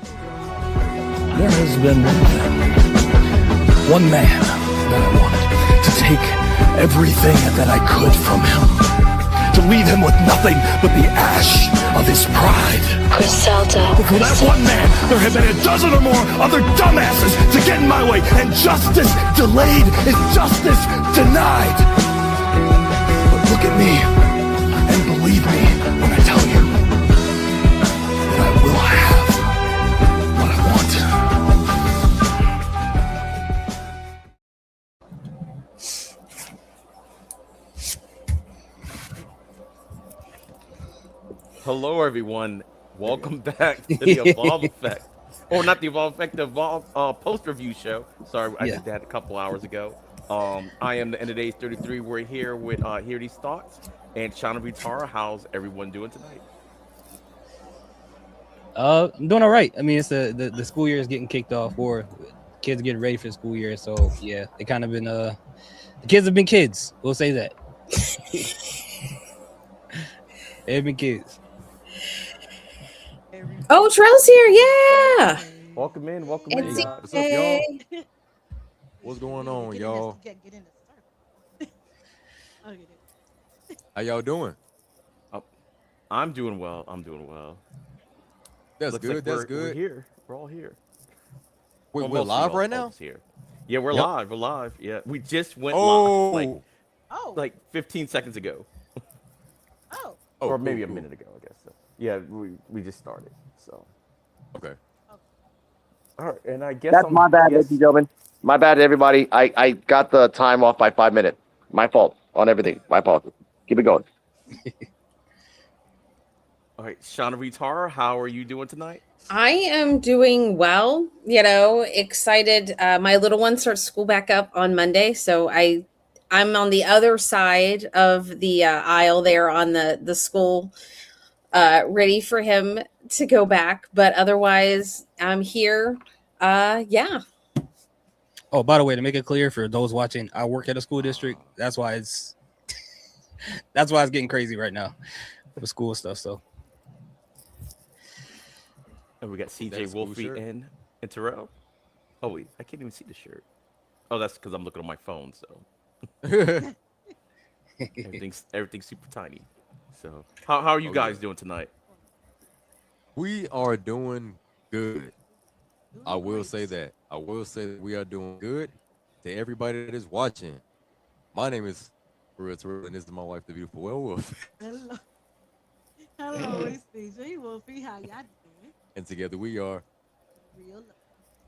There has been one man that I wanted to take everything that I could from him, to leave him with nothing but the ash of his pride. But for that one man, there have been a dozen or more other dumbasses to get in my way, and justice delayed is justice denied. But look at me and believe me when I tell you that I will have what I want. Hello, everyone. Welcome back to the Evolve Effect. Or not the Evolve Effect, the Evolve post-review show. Sorry, I did that a couple hours ago. I am the end of days 33. We're here with Hear These Thoughts and Shauna Vitara. How's everyone doing tonight? I'm doing all right. I mean, it's the school year is getting kicked off, or kids getting ready for the school year. So yeah, they kind of been the kids have been kids. We'll say that. They've been kids. Oh, Terrell's here. Yeah. Welcome in. Welcome in. What's up, y'all? What's going on, y'all? How y'all doing? I'm doing well. That's Looks good. like That's we're good. here. We're all here. We're live right now? Here. Yeah, we're live. We're live. Yeah, we just went live like 15 seconds ago. Or maybe a minute ago, I guess. So, yeah, we just started. So okay. All right, and I guess that's my bad, ladies and gentlemen. My bad, everybody. I got the time off by 5 minutes. My fault on everything. My fault. Keep it going. All right, Shauna Vitara, how are you doing tonight? I am doing well. You know, excited. My little one starts school back up on Monday, so I'm on the other side of the aisle there on the school, ready for him to go back. But otherwise, I'm here. Yeah. Oh, by the way, to make it clear for those watching, I work at a school district. That's why it's getting crazy right now with school stuff. So. And we got Ceejaywolfy and Terrell. Oh wait, I can't even see the shirt. Oh, that's because I'm looking on my phone. So. everything's super tiny. So how are you guys doing tonight? We are doing good. I will say that we are doing good. To everybody that is watching, my name is Terrell, and this is my wife, the beautiful Werewolf. Hello, it's Ceejaywolfy. How y'all doing? And together we are Real love.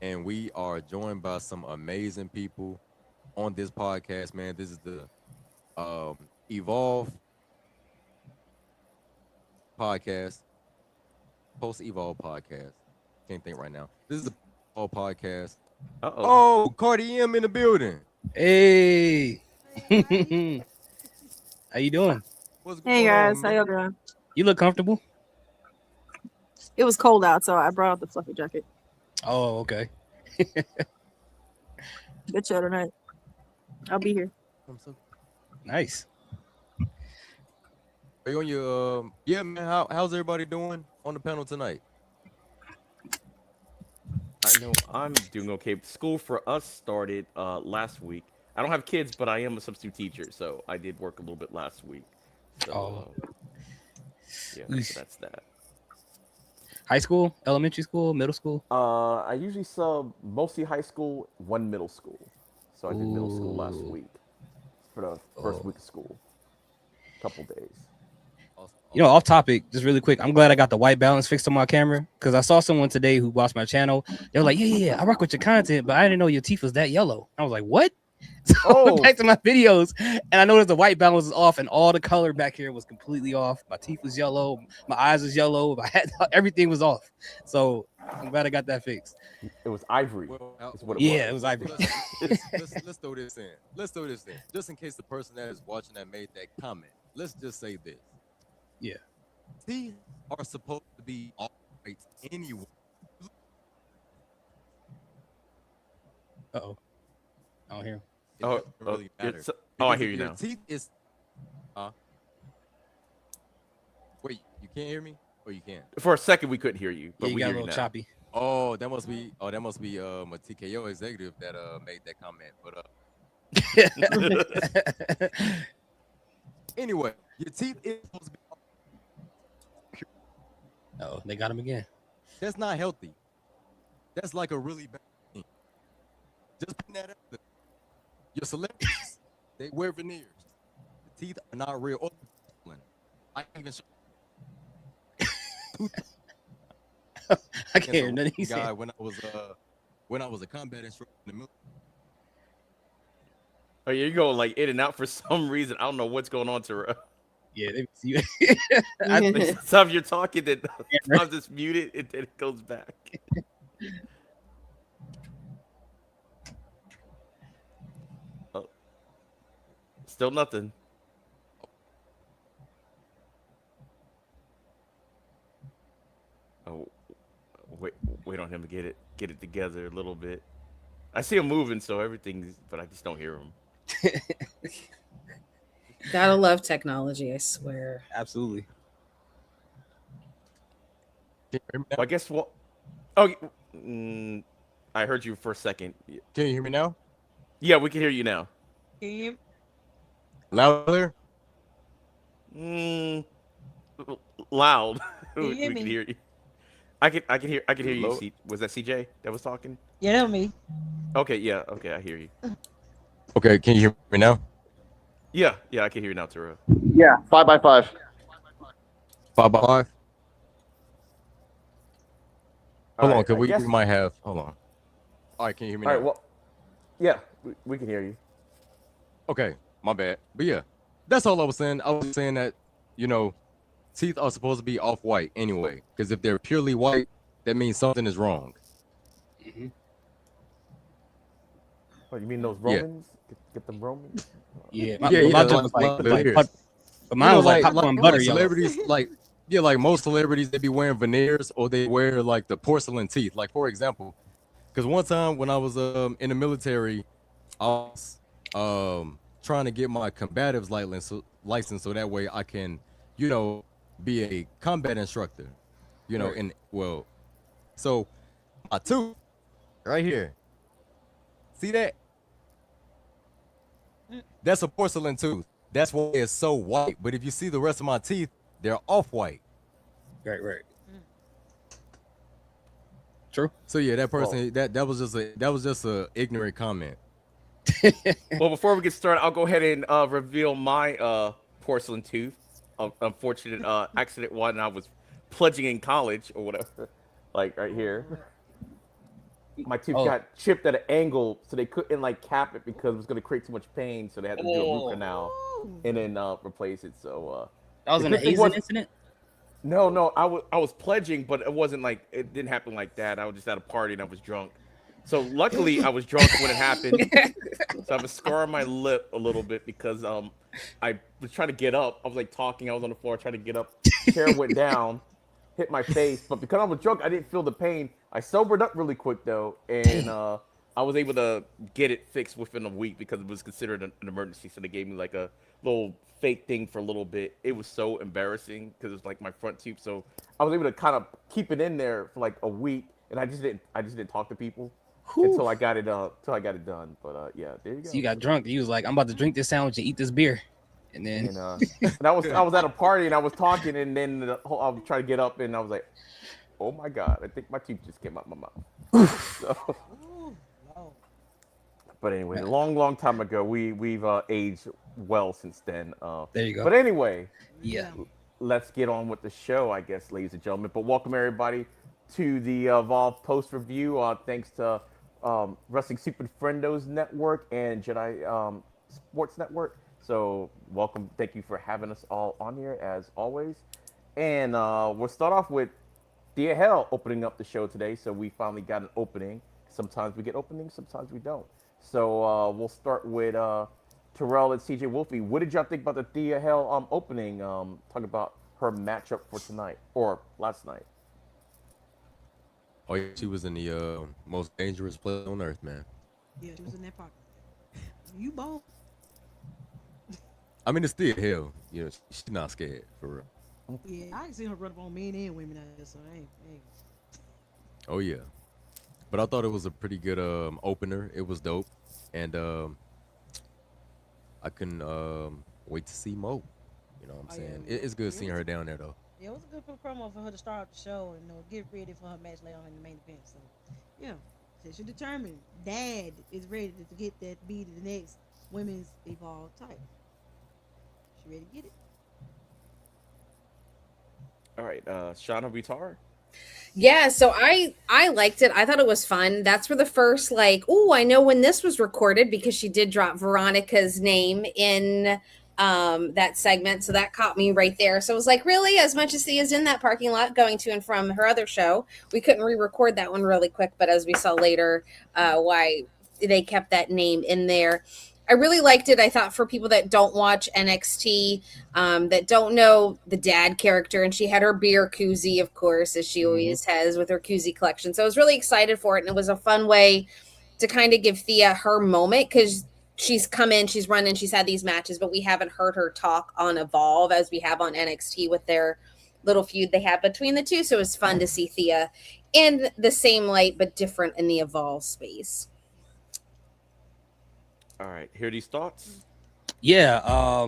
And we are joined by some amazing people on this podcast, man. This is the Evolve podcast, post-Evolve podcast. Can't think right now. This is the Evolve podcast. Oh, Cardi M in the building. Hey. How you doing? Hey guys, how y'all doing? You look comfortable. It was cold out, so I brought out the fluffy jacket. Oh, okay. Good show tonight. I'll be here. Nice. Are you on your yeah, man? How's everybody doing on the panel tonight? I know I'm doing okay. School for us started last week. I don't have kids, but I am a substitute teacher, so I did work a little bit last week. So, yeah, so that's that. High school, elementary school, middle school? I usually sub mostly high school, one middle school. So I did middle school last week for the first week of school. Couple days. You know, off topic, just really quick. I'm glad I got the white balance fixed on my camera because I saw someone today who watched my channel. They were like, yeah, I rock with your content, but I didn't know your teeth was that yellow. I was like, what? So I went back to my videos and I noticed the white balance was off and all the color back here was completely off. My teeth was yellow, my eyes was yellow, my head, everything was off. So I'm glad I got that fixed. It was ivory. It was ivory. Let's throw this in. Just in case the person that is watching that made that comment. Let's just say this. Yeah. Teeth are supposed to be all right anyway. Uh-oh. I don't hear him. It doesn't really matter. I hear you now. Teeth is. Wait, you can't hear me, or you can? For a second, we couldn't hear you, but you we got hear a little you now. choppy. Oh, that must be a TKO executive that made that comment. But anyway, your teeth is supposed to be. Oh, they got him again. That's not healthy. That's like a really bad thing. Just putting that out there. Your celebrities, they wear veneers. The teeth are not real. Or I can't even show. I can't hear nothing he guy said. when I was a combat instructor in the military. Oh, you're going like in and out for some reason. I don't know what's going on, Terrell. Yeah, Sometimes you're talking, that sometimes it's muted, and then it goes back. Oh, still nothing. Oh, wait on him to get it together a little bit. I see him moving, so everything's, but I just don't hear him. Gotta love technology, I swear. Absolutely. Well, I guess what? Oh, I heard you for a second. Can you hear me now? Yeah, we can hear you now. Louder? Loud. Can you we hear can me? hear you. I can hear you. Hello? Was that CJ that was talking? Yeah, that me. Okay, yeah, okay, I hear you. Okay, can you hear me now? Yeah, I can hear you now, Terrell. Yeah, 5x5. 5x5. Hold on, Alright, because I we guess- might have. Hold on. All right, can you hear me All now? right, well, yeah, we can hear you. Okay, my bad. But yeah, that's all I was saying. I was saying that, teeth are supposed to be off-white anyway, because if they're purely white, that means something is wrong. Mm-hmm. Oh, you mean those Yeah. Romans? Get them Romans? Yeah, My joke was like veneers. but mine was like popcorn butter yellow. Celebrities, like most celebrities, they be wearing veneers or they wear like the porcelain teeth. Like, for example, because one time when I was in the military, I was trying to get my combatives license so that way I can, be a combat instructor. Right. So my tooth right here. See that? That's a porcelain tooth. That's why it's so white. But if you see the rest of my teeth, they're off-white. Right. True. So yeah, that person that was just a ignorant comment. Well, before we get started, I'll go ahead and reveal my porcelain tooth. Unfortunate accident when I was pledging in college or whatever, like right here. My tooth got chipped at an angle, so they couldn't like cap it because it was going to create too much pain. So they had to do a root canal and then replace it. So that was an Asian incident. No, I was pledging, but it wasn't like it didn't happen like that. I was just at a party and I was drunk. So luckily, I was drunk when it happened. So I have a scar on my lip a little bit because I was trying to get up. I was like talking. I was on the floor trying to get up. Chair went down, hit my face. But because I was drunk, I didn't feel the pain. I sobered up really quick though, and I was able to get it fixed within a week because it was considered an emergency. So they gave me like a little fake thing for a little bit. It was so embarrassing because it was like my front tooth. So I was able to kind of keep it in there for like a week, and I just didn't talk to people. Until I got it done. But yeah, there you go. So you got drunk. You was like, I'm about to drink this sandwich and eat this beer. And then and I was at a party and I was talking and then I was trying to get up and I was like, oh my God, I think my tooth just came out my mouth. So, but anyway, a long time ago, we've aged well since then. There you go. But anyway, yeah, let's get on with the show, I guess, ladies and gentlemen. But welcome everybody to the Evolve post review. Thanks to Wrestling Super Friendos Network and Jedi Sports Network. So welcome. Thank you for having us all on here as always. And we'll start off with Thea Hell opening up the show today. So we finally got an opening. Sometimes we get openings, sometimes we don't. So we'll start with Terrell and Ceejaywolfy. What did y'all think about the Thea Hell opening? Talking about her matchup for tonight or last night. Oh yeah, she was in the most dangerous place on earth, man. Yeah, she was in that pocket. You both. I mean, it's Thea Hell. She's not scared for real. Yeah, I ain't seen her run up on men and women out there, so I ain't. Oh yeah, but I thought it was a pretty good opener. It was dope, and I couldn't wait to see Mo. You know what I'm saying? It's good seeing her down there though. Yeah, it was a good promo for her to start the show and get ready for her match later on in the main event. So, yeah, so she determined. Dad is ready to get that be the next women's Evolve title. She ready to get it. All right, Shauna Vitar. Yeah, so I liked it. I thought it was fun. That's where the first I know when this was recorded because she did drop Veronica's name in that segment, so that caught me right there. So I was like, really, as much as she is in that parking lot going to and from her other show, we couldn't re-record that one really quick, but as we saw later, why they kept that name in there. I really liked it. I thought for people that don't watch NXT, that don't know the dad character, and she had her beer koozie, of course, as she always has with her koozie collection. So I was really excited for it, and it was a fun way to kind of give Thea her moment because she's come in, she's run in, she's had these matches, but we haven't heard her talk on Evolve as we have on NXT with their little feud they have between the two. So it was fun to see Thea in the same light, but different in the Evolve space. All right, hear these thoughts? Yeah,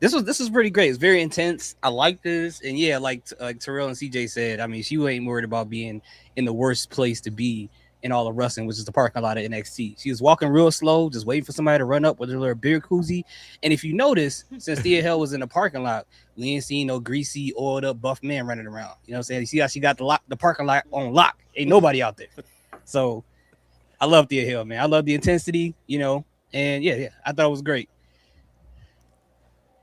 this was pretty great. It's very intense. I like this, and yeah, like Terrell and CJ said, I mean, she ain't worried about being in the worst place to be in all of wrestling, which is the parking lot of NXT. She was walking real slow, just waiting for somebody to run up with her little beer koozie. And if you notice, since Thea Hell was in the parking lot, we ain't seen no greasy, oiled up, buff man running around. You know what I'm saying? You see how she got the parking lot on lock? Ain't nobody out there. So I love Thea Hill, man. I love the intensity, and yeah, I thought it was great.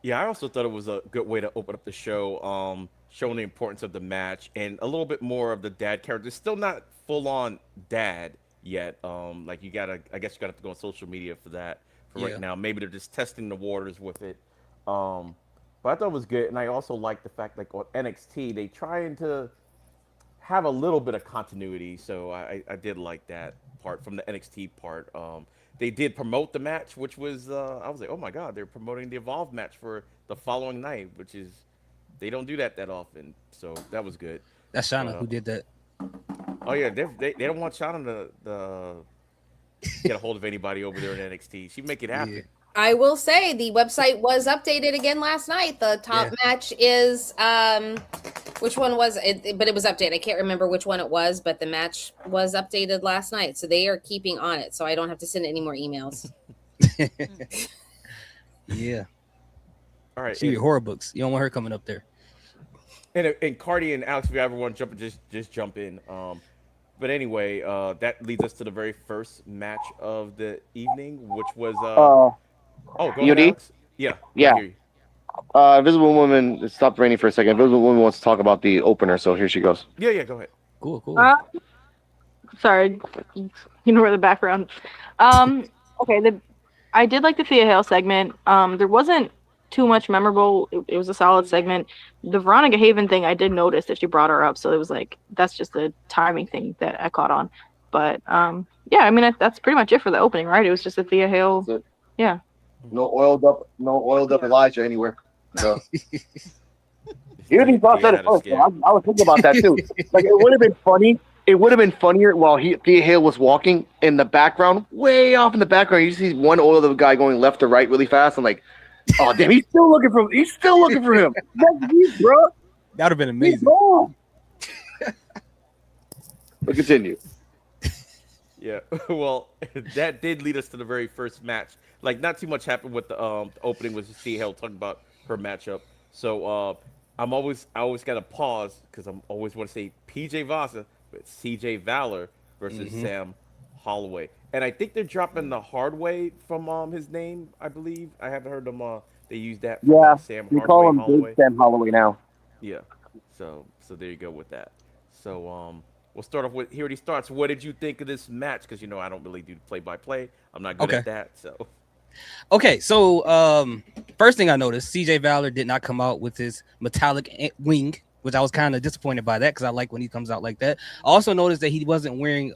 Yeah, I also thought it was a good way to open up the show, showing the importance of the match and a little bit more of the dad character. It's still not full on dad yet. I guess you gotta go on social media for that right now. Maybe they're just testing the waters with it. But I thought it was good, and I also like the fact on NXT they trying to have a little bit of continuity. So I did like that part from the NXT part. They did promote the match, which was I was like, oh my god, they're promoting the Evolve match for the following night, which is they don't do that often. So that was good. That's Shauna who did that. Oh yeah, they don't want Shauna to get a hold of anybody over there in NXT. She make it happen. Yeah. I will say the website was updated again last night. The top match is which one was it? But it was updated. I can't remember which one it was, but the match was updated last night. So they are keeping on it. So I don't have to send any more emails. Yeah. All right. She horror books. You don't want her coming up there. And Cardi and Alex, if you ever want to jump in, just jump in. But anyway, that leads us to the very first match of the evening, which was go ahead, Alex. Yeah. Invisible Woman, it stopped raining for a second. Invisible Woman wants to talk about the opener, so here she goes. Yeah, go ahead. Cool. Sorry, ignore the background. Okay, I did like the Thea Hale segment. There wasn't too much memorable. It was a solid segment. The Veronica Haven thing, I did notice that she brought her up, so it was like that's just a timing thing that I caught on. But yeah, I mean that's pretty much it for the opening, right? It was just a Thea Hale. Yeah. No oiled up Elijah anywhere. So. You didn't thought that at first. I was thinking about that too. Like it would have been funny. It would have been funnier while Thea Hale was walking in the background, way off in the background. You see one oiled up guy going left to right really fast. I'm like, oh damn, he's still looking for him. That's me, bro. That would have been amazing. But continue. Yeah, well, that did lead us to the very first match. Like, not too much happened with the opening was Thea Hale talking about her matchup. So I always got to pause because I'm always want to say PJ Vasa, but CJ Valor versus Sam Holloway. And I think they're dropping the hard way from his name, I believe. I haven't heard them they use that for Sam we call him Big Sam Holloway now. Yeah. So there you go with that. So we'll start off with here he starts. What did you think of this match? Because I don't really do play-by-play. I'm not good at that. So okay, so first thing I noticed, CJ Valor did not come out with his metallic wing, which I was kind of disappointed by that because I like when he comes out like that. I also noticed that he wasn't wearing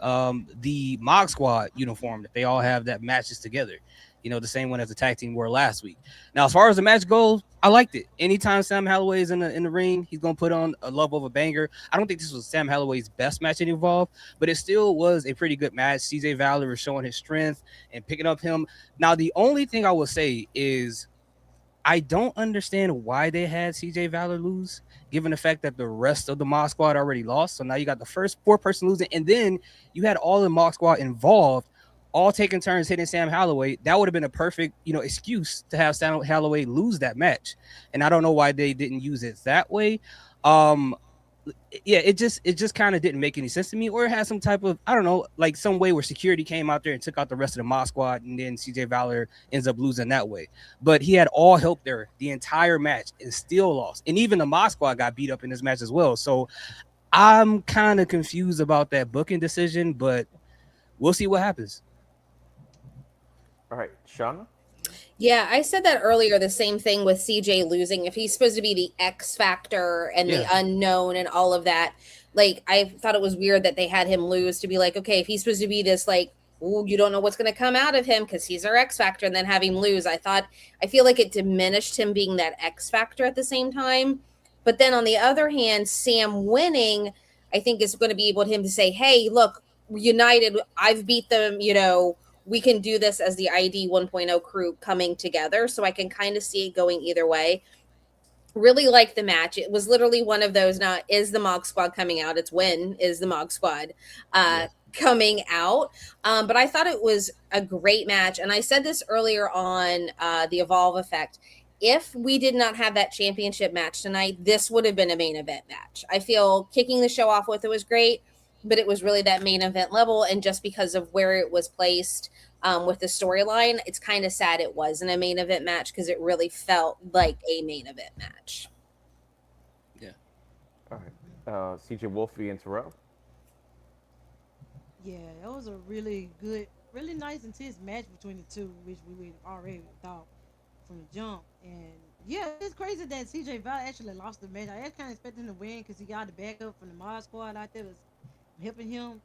the Mod Squad uniform that they all have that matches together. the same one as the tag team were last week. Now, as far as the match goes, I liked it. Anytime Sam Holloway is in the ring, he's gonna put on a love of a banger. I don't think this was Sam Holloway's best match in Evolve, but it still was a pretty good match. CJ Valor is showing his strength and picking up him. Now, the only thing I will say is I don't understand why they had CJ Valor lose, given the fact that the rest of the Mod Squad already lost. So now you got the first 4-person losing, and then you had all the Mod Squad involved, all taking turns hitting Sam Holloway. That would have been a perfect, excuse to have Sam Holloway lose that match. And I don't know why they didn't use it that way. Yeah, it just kind of didn't make any sense to me, or it had some type of, I don't know, like some way where security came out there and took out the rest of the Mod Squad, and then CJ Valor ends up losing that way. But he had all help there the entire match and still lost, and even the Mod Squad got beat up in this match as well. So I'm kind of confused about that booking decision, but we'll see what happens. All right, Shauna. Yeah, I said that earlier, the same thing with CJ losing. If he's supposed to be the X factor and the unknown and all of that, like, I thought it was weird that they had him lose to be like, okay, if he's supposed to be this, like, ooh, you don't know what's going to come out of him because he's our X factor, and then have him lose. I feel like it diminished him being that X factor at the same time. But then on the other hand, Sam winning, I think is going to be able to him to say, hey, look, united, I've beat them, we can do this as the ID 1.0 crew coming together. So I can kind of see it going either way. Really like the match. It was literally one of those, not is the Mog Squad coming out, it's when is the Mog Squad coming out. But I thought it was a great match. And I said this earlier on the Evolve Effect. If we did not have that championship match tonight, this would have been a main event match. I feel kicking the show off with it was great, but it was really that main event level. And just because of where it was placed with the storyline, it's kind of sad it wasn't a main event match because it really felt like a main event match. Yeah. All right. Ceejaywolfy and Terrell. Yeah, that was a really good, really nice, intense match between the two, which we already thought from the jump. And yeah, it's crazy that CJ Valor actually lost the match. I was kind of expecting him to win because he got the backup from the Mod Squad out there was helping him.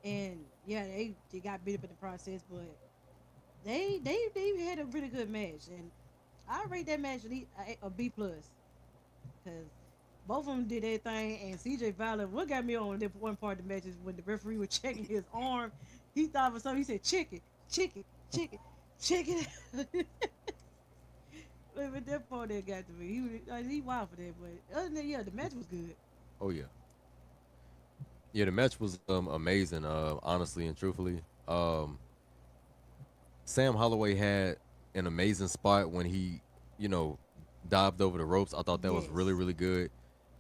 And yeah, they got beat up in the process, but they had a really good match, and I rate that match a B plus because both of them did their thing. And CJ Valor, what got me on that one part of the match is when the referee was checking his arm, he thought of something. He said, "Chicken." But that part that got to me, he wild for that. But other than that, yeah, the match was good. Oh yeah. Yeah, the match was amazing, honestly and truthfully. Sam Holloway had an amazing spot when he, dived over the ropes. I thought that was really, really good.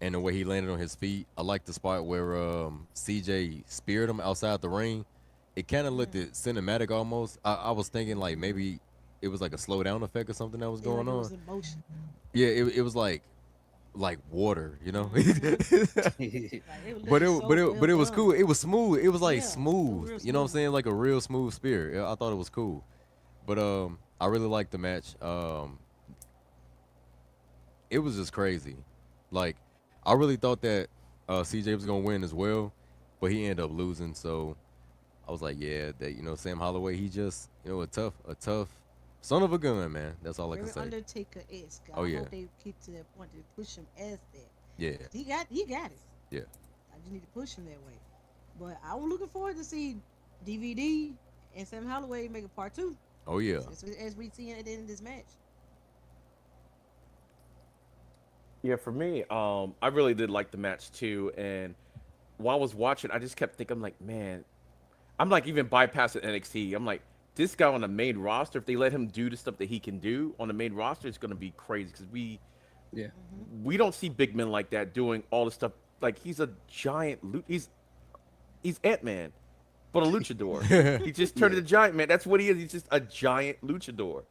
And the way he landed on his feet. I liked the spot where CJ speared him outside the ring. It kind of looked cinematic almost. I was thinking like maybe it was like a slow down effect or something that was going on. Yeah, it was like water, but it was cool. It was smooth. It was like smooth. You know what I'm saying? Like a real smooth spear. I thought it was cool. But I really liked the match. It was just crazy. Like I really thought that CJ was gonna win as well, but he ended up losing. So I was like, yeah, that Sam Holloway, he just a tough son of a gun, man. That's all I can say. Undertaker-esque. Oh yeah. I hope they keep to that point to push him as that. Yeah. He got it. Yeah. I just need to push him that way. But I'm looking forward to see DVD and Sam Holloway make a part 2. Oh yeah. As we see at the end of this match. Yeah, for me, I really did like the match too. And while I was watching, I just kept thinking, like, man, I'm like even bypassing NXT. I'm like, this guy on the main roster, if they let him do the stuff that he can do on the main roster, it's going to be crazy because we don't see big men like that doing all the stuff. Like, he's a giant, he's Ant-Man, but a luchador. He just turned into a giant man. That's what he is. He's just a giant luchador.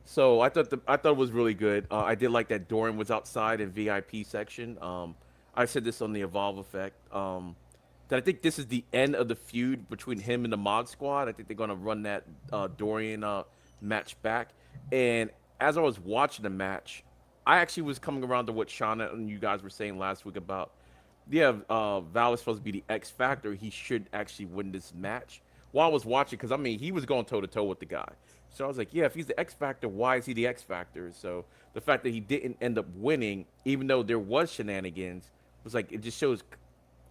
So I thought it was really good. I did like that Dorian was outside in VIP section. I said this on the Evolve Effect. That I think this is the end of the feud between him and the Mod Squad. I think they're going to run that Dorian match back. And as I was watching the match, I actually was coming around to what Shauna and you guys were saying last week about, Valor's supposed to be the X Factor. He should actually win this match. while I was watching, because I mean he was going toe to toe with the guy. So I was like, yeah, if he's the X Factor, why is he the X Factor? So the fact that he didn't end up winning, even though there was shenanigans, was like it just shows.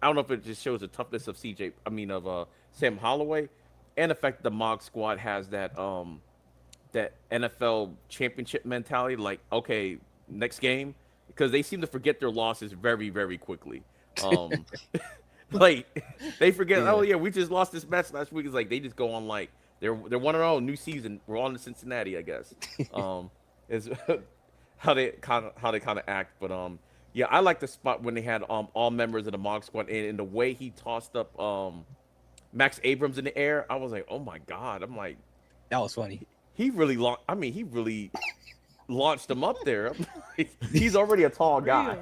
I don't know if it just shows the toughness of CJ. I mean of Sam Holloway, and the fact that the Mog Squad has that NFL championship mentality. Like, okay, next game, because they seem to forget their losses very, very quickly. Like they forget. Oh yeah, we just lost this match last week. It's like they just go on like they're 1-0, new season. We're on to Cincinnati, I guess. Is how they kind of act. But yeah, I like the spot when they had all members of the Mog Squad and the way he tossed up Max Abrams in the air. I was like, oh my god. I'm like, that was funny. He really he really launched him up there. He's already a tall guy.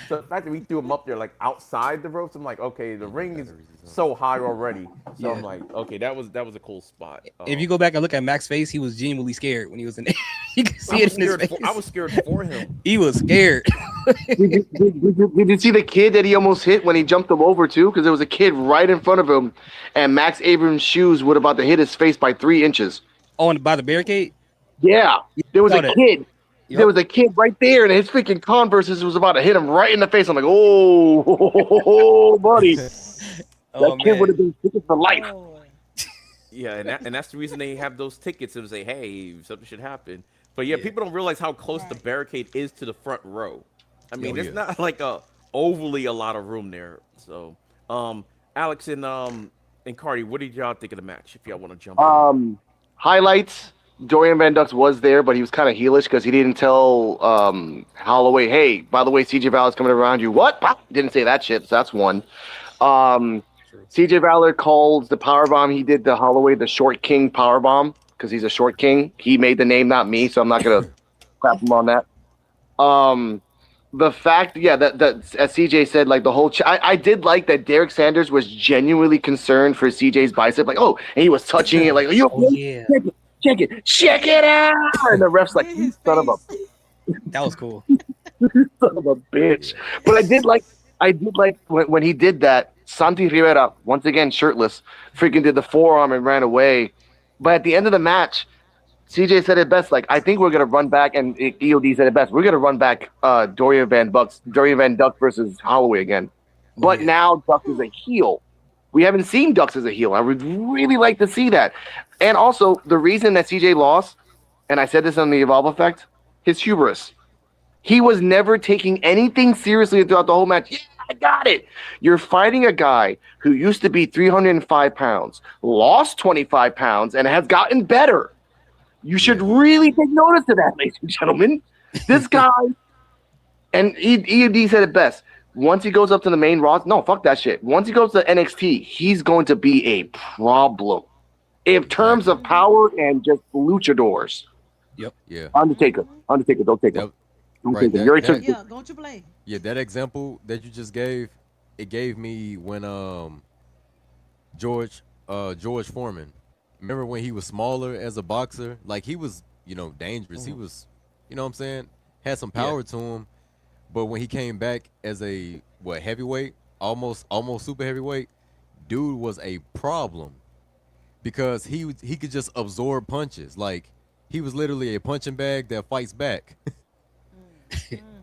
So the fact that we threw him up there like outside the ropes, I'm like, okay, the ring is so high already. So I'm like, okay, that was a cool spot. If you go back and look at Max's face, he was genuinely scared when he was in there. You can see it in his face. I was scared for him. He was scared. Did you see the kid that he almost hit when he jumped him over too? Because there was a kid right in front of him, and Max Abrams' shoes were about to hit his face by 3 inches. Oh, and by the barricade? Yeah. There was a kid. Yep. There was a kid right there, and his freaking Converses was about to hit him right in the face. I'm like, oh, buddy. That kid would have been tickets for life. Yeah, and that's the reason they have those tickets and say, hey, something should happen. But yeah, people don't realize how close the barricade is to the front row. I mean, it's not like overly a lot of room there. So, Alex and Cardi, what did y'all think of the match? If y'all want to jump in. Highlights. Dorian Van Dux was there, but he was kind of heelish because he didn't tell Holloway, hey, by the way, CJ Valor's coming around you. What? Didn't say that shit, so that's one. CJ Valor called the powerbomb he did to Holloway the Short King powerbomb because he's a short king. He made the name, not me, so I'm not going to crap him on that. The fact, that as CJ said, like the whole I did like that Derek Sanders was genuinely concerned for CJ's bicep, like, and he was touching it, like, are you okay? Check it out. And the ref's like, you son of a that was cool. son of a bitch. But I did like when he did that, Santi Rivera, once again shirtless, freaking did the forearm and ran away. But at the end of the match, CJ said it best, like, I think we're gonna run back, and EOD said it best, we're gonna run back Dorian Van Dux versus Holloway again. But now Dux is a heel. We haven't seen Dux as a heel. I would really like to see that. And also, the reason that CJ lost, and I said this on the Evolve Effect, his hubris. He was never taking anything seriously throughout the whole match. Yeah, I got it. You're fighting a guy who used to be 305 pounds, lost 25 pounds, and has gotten better. You should really take notice of that, ladies and gentlemen. This guy, and EOD said it best. Once he goes up to the main roster, no, fuck that shit. Once he goes to NXT, he's going to be a problem in terms of power and just luchadors. Yep. Yeah. Undertaker, don't take him. Right, Yeah, go Triple A. Yeah, that example that you just gave, it gave me when George Foreman. Remember when he was smaller as a boxer? Like, he was, dangerous. He was, what I'm saying? Had some power to him. But when he came back as a heavyweight, almost super heavyweight, dude was a problem because he could just absorb punches. Like, he was literally a punching bag that fights back.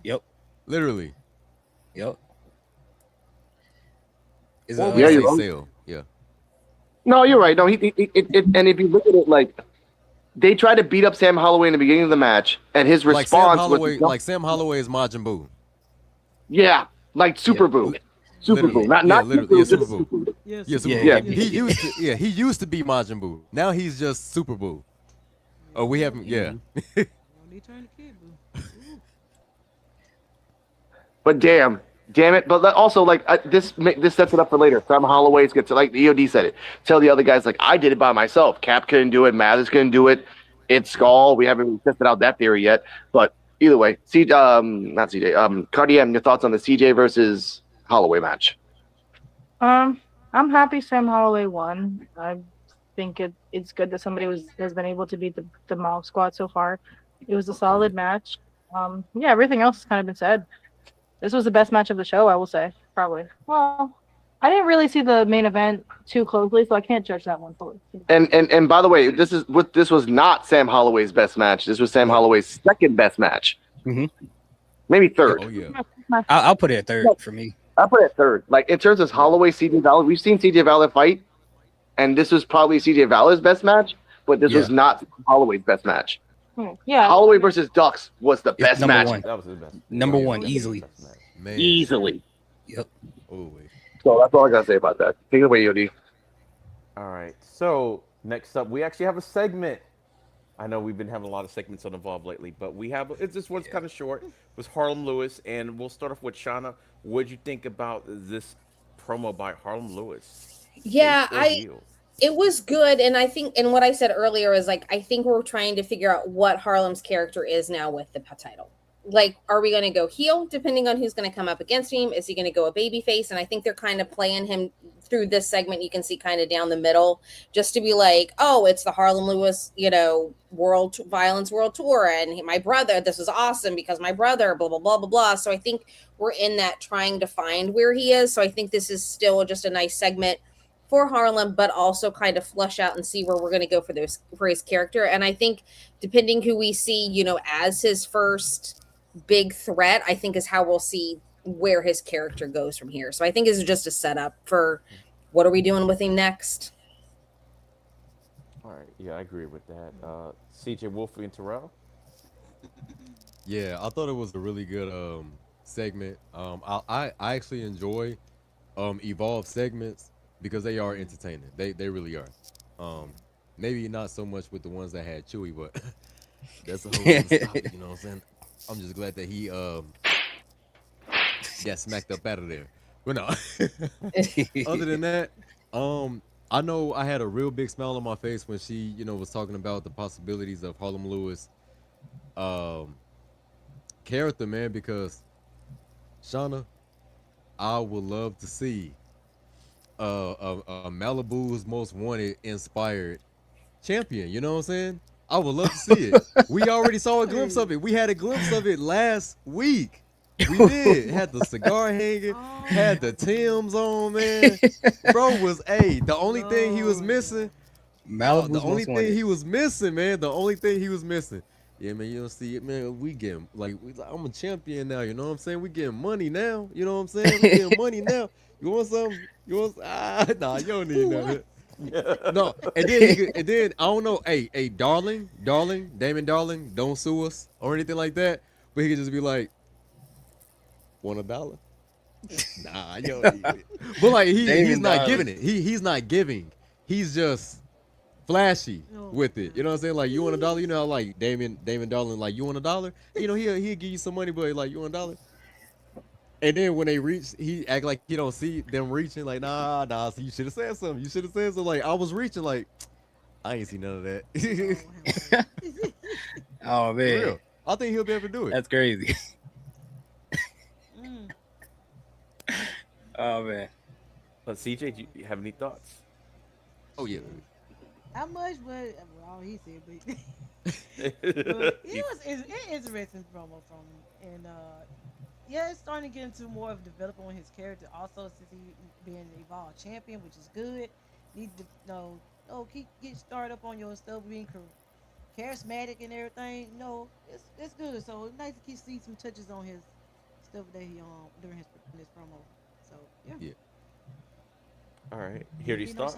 Yep. Literally. Yep. Yeah. No, you're right. No, and if you look at it, like, they tried to beat up Sam Holloway in the beginning of the match, and his response was Sam Holloway is Majin Buu. Yeah, like Super Boo. Super Boo. Not literally, Super Super Boo. Yes. Yeah. He used to be Majin Buu. Now he's just Super Boo. Oh, we haven't. Yeah. But damn it. But also, like, this sets it up for later. Sam Holloway's gets, like the EOD said it. Tell the other guys, like, I did it by myself. Cap couldn't do it. Mathers couldn't do it. It's Skull. We haven't really tested out that theory yet. But either way, not CJ. Cardi M, your thoughts on the CJ versus Holloway match? I'm happy Sam Holloway won. I think it's good that somebody has been able to beat the Mog Squad so far. It was a solid match. Everything else has kind of been said. This was the best match of the show, I will say. Probably. Well, I didn't really see the main event too closely, so I can't judge that one fully. And by the way, this was not Sam Holloway's best match. This was Sam Holloway's second best match. Maybe third. Oh yeah. I'll put it at third for me. I'll put it at third. Like in terms of Holloway, CJ Valor, we've seen CJ Valor fight, and this was probably CJ Valor's best match, but this was not Holloway's best match. Yeah. Holloway versus Ducks was the best number match. one. That was the best. Number one, easily. Man. Easily. Yep. Oh, So that's all I gotta say about that. Take it away, Yodi. All right. So next up, we actually have a segment. I know we've been having a lot of segments on Evolve lately, but we have this one's kind of short. It was Harlem Lewis, and we'll start off with Shauna. What'd you think about this promo by Harlem Lewis? Yeah, it was good, and I think, and what I said earlier is like I think we're trying to figure out what Harlem's character is now with the title. Like, are we going to go heel depending on who's going to come up against him? Is he going to go a baby face? And I think they're kind of playing him through this segment. You can see kind of down the middle, just to be like, oh, it's the Harlem Lewis, World Violence World Tour, and my brother. This was awesome because my brother, blah blah blah blah blah. So I think we're in that trying to find where he is. So I think this is still just a nice segment for Harlem, but also kind of flush out and see where we're going to go for his character. And I think depending who we see, as his first big threat, I think is how we'll see where his character goes from here. So I think it's just a setup for what are we doing with him next. All right, yeah, I agree with that. Ceejaywolfy and Terrell. Yeah, I thought it was a really good segment. I actually enjoy Evolve segments because they are entertaining. They really are. Maybe not so much with the ones that had Chewy, but that's a whole other topic, you know what I'm saying? I'm just glad that he got smacked up out of there. But no. Other than that, I know I had a real big smile on my face when she, was talking about the possibilities of Harlem Lewis character, man, because Shauna, I would love to see a Malibu's Most Wanted inspired champion, you know what I'm saying? I would love to see it. We already saw a glimpse of it. We had a glimpse of it last week. We did. Had the cigar hanging, had the Timbs on, man. Bro was the only thing he was missing. Malibu's the only Most thing Wanted. he was missing, man. The only thing he was missing. Yeah, man, you don't see it, man. We get I'm a champion now, you know what I'm saying? We getting money now, you know what I'm saying? We getting money now. You want something? Nah, you don't need nothing. No, and then I don't know. Hey, Damon Darling, don't sue us or anything like that. But he could just be like, want $1? Nah, yo. But like he's not giving it. He's not giving. He's just flashy with it. You know what I'm saying? Like, you want $1? You know, like Damon Darling, like, you want $1? You know, he'll give you some money, but like, you want $1? And then when they reach, he act like he don't see them reaching. Like, nah. So you should have said something. You should have said something. Like, I was reaching. Like, I ain't see none of that. Oh man, real. I think he'll be able to do it. That's crazy. Oh man. But CJ, do you have any thoughts? Oh yeah. How much? But all he said, but it was an interesting promo from him, and yeah, it's starting to get into more of developing his character. Also, since he being an Evolved champion, which is good. Need to get started up on your stuff, being charismatic and everything. It's good. So it's nice to see some touches on his stuff that he during his promo. So yeah. All right, hear these thoughts.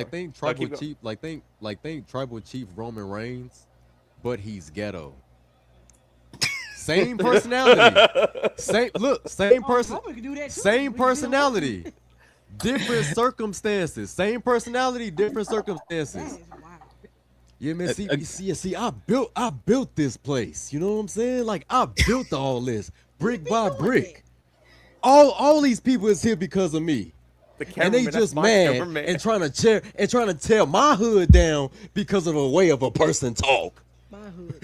Think tribal chief, think tribal chief Roman Reigns, but he's ghetto. Same personality. Same person. Same personality. Different circumstances. Same personality, different circumstances. Yeah, man. See, I built this place. You know what I'm saying? Like, I built all this brick by brick. All these people is here because of me. And they just mad and trying to tear my hood down because of the way of a person talk. My hood.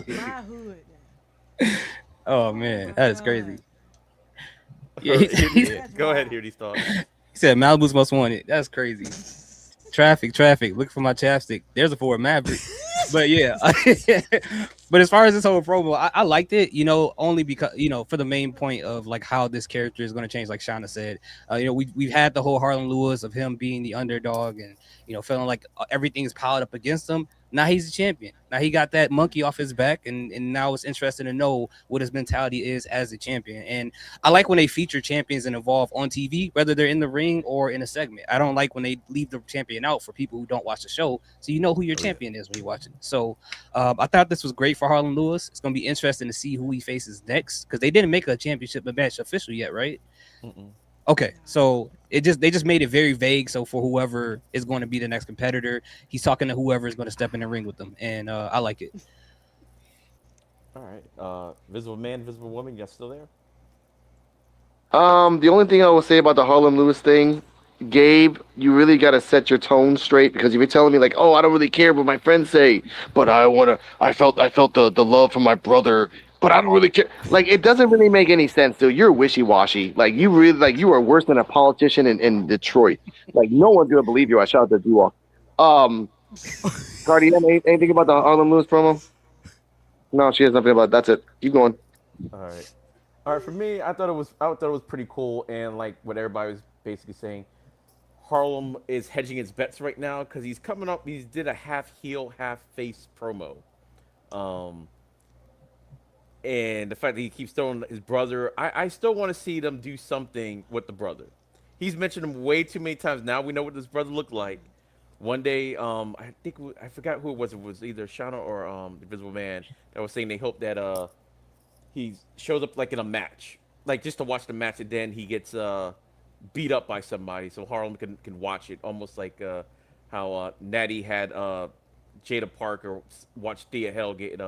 My hood. Oh man, that is crazy. Yeah, go ahead, hear these thoughts. He said Malibu's Most Wanted. That's crazy. Traffic. Look for my chapstick. There's a Ford Maverick. But yeah, but as far as this whole promo, I liked it, you know, only because, you know, for the main point of like how this character is going to change, like Shauna said, you know, we've had the whole Harlan Lewis of him being the underdog and, you know, feeling like everything's piled up against him. Now he's a champion. Now he got that monkey off his back, and now it's interesting to know what his mentality is as a champion. And I like when they feature champions and Evolve on TV, whether they're in the ring or in a segment. I don't like when they leave the champion out for people who don't watch the show, so you know who your champion is when you watch it. So I thought this was great for Harlan Lewis. It's going to be interesting to see who he faces next, because they didn't make a championship match official yet, right? Okay, so they just made it very vague. So for whoever is going to be the next competitor, he's talking to whoever is going to step in the ring with them, and I like it. All right, Visible Man, Visible Woman, you guys still there? The only thing I will say about the Harlan Lewis thing, Gabe, you really got to set your tone straight, because if you're telling me like, oh, I don't really care what my friends say, but I felt the love from my brother, but I don't really care. Like, it doesn't really make any sense, dude. You're wishy-washy. Like, you really, like, you are worse than a politician in Detroit. Like, no one's gonna believe you. I shout out to you all. Cardi, anything about the Harlan Lewis promo? No, she has nothing about it. That's it. Keep going. All right. For me, I thought it was pretty cool, and like what everybody was basically saying, Harlem is hedging his bets right now because he's coming up. He did a half heel, half face promo, and the fact that he keeps throwing his brother, I still want to see them do something with the brother. He's mentioned him way too many times. Now we know what this brother looked like. One day, I forgot who it was. It was either Shauna or the Invisible Man that was saying they hope that he shows up like in a match, like just to watch the match, and then he gets beat up by somebody, so Harlem can watch it, almost like how Natty had Jada Parker watch Thea Hell get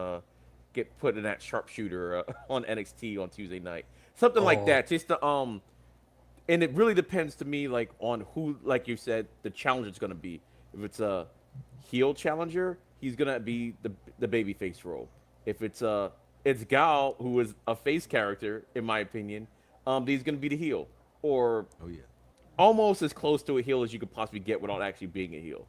put in that sharpshooter on NXT on Tuesday night, something like that. Just to, and it really depends to me, like on who, like you said, the challenger is going to be. If it's a heel challenger, he's going to be the babyface role. If it's Gal, who is a face character, in my opinion, he's going to be the heel, or almost as close to a heel as you could possibly get without actually being a heel.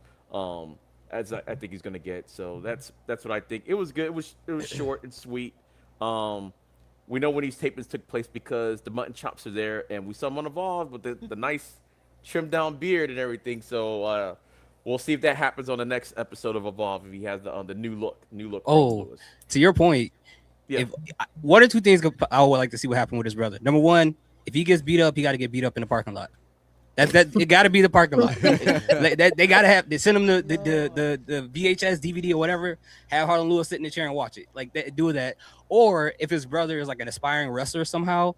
As I think he's going to get. So that's what I think. It was good. It was short and sweet. We know when these tapings took place because the mutton chops are there, and we saw him on Evolve with the nice trimmed down beard and everything. So we'll see if that happens on the next episode of Evolve, if he has the new look. To your point, if one or two things I would like to see what happened with his brother. Number one, if he gets beat up, he got to get beat up in the parking lot. That it got to be the parking lot. They got to have. They send him the VHS, DVD, or whatever. Have Harlan Lewis sit in the chair and watch it. Like do that. Or if his brother is like an aspiring wrestler somehow,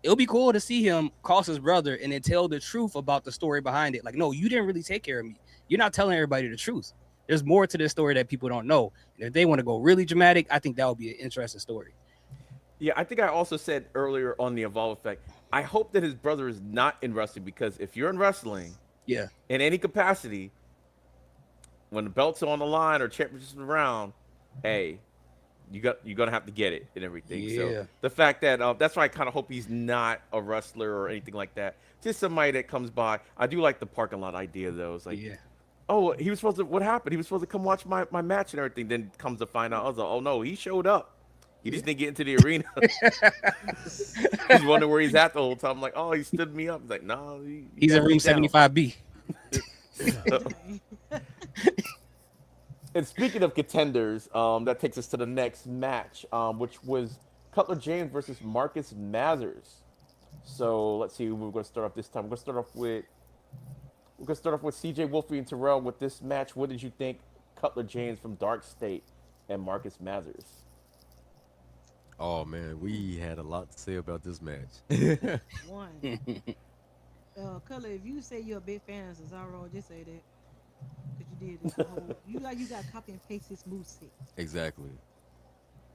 it'll be cool to see him call his brother and then tell the truth about the story behind it. Like, no, you didn't really take care of me. You're not telling everybody the truth. There's more to this story that people don't know. And if they want to go really dramatic, I think that would be an interesting story. Yeah, I think I also said earlier on the Evolve Effect, I hope that his brother is not in wrestling, because if you're in wrestling, in any capacity, when the belts are on the line or championships around, hey, you're gonna have to get it and everything. Yeah. So the fact that that's why I kind of hope he's not a wrestler or anything like that. Just somebody that comes by. I do like the parking lot idea though. It's like, oh, he was supposed to. What happened? He was supposed to come watch my match and everything. Then comes to find out, I was like, oh no, he showed up. He just didn't get into the arena. He's wondering where he's at the whole time. I'm like, oh, he stood me up. He's like, no, he's in room 75B. And speaking of contenders, that takes us to the next match, which was Cutler James versus Marcus Mazars. So let's see who we're going to start off this time. We're going to start off with Ceejaywolfy and Terrell with this match. What did you think, Cutler James from Dark State and Marcus Mazars? Oh man, we had a lot to say about this match. One, Cutler, if you say you're a big fan of Cesaro, just say that. Because you did this whole, you got copy and paste his moveset. Exactly.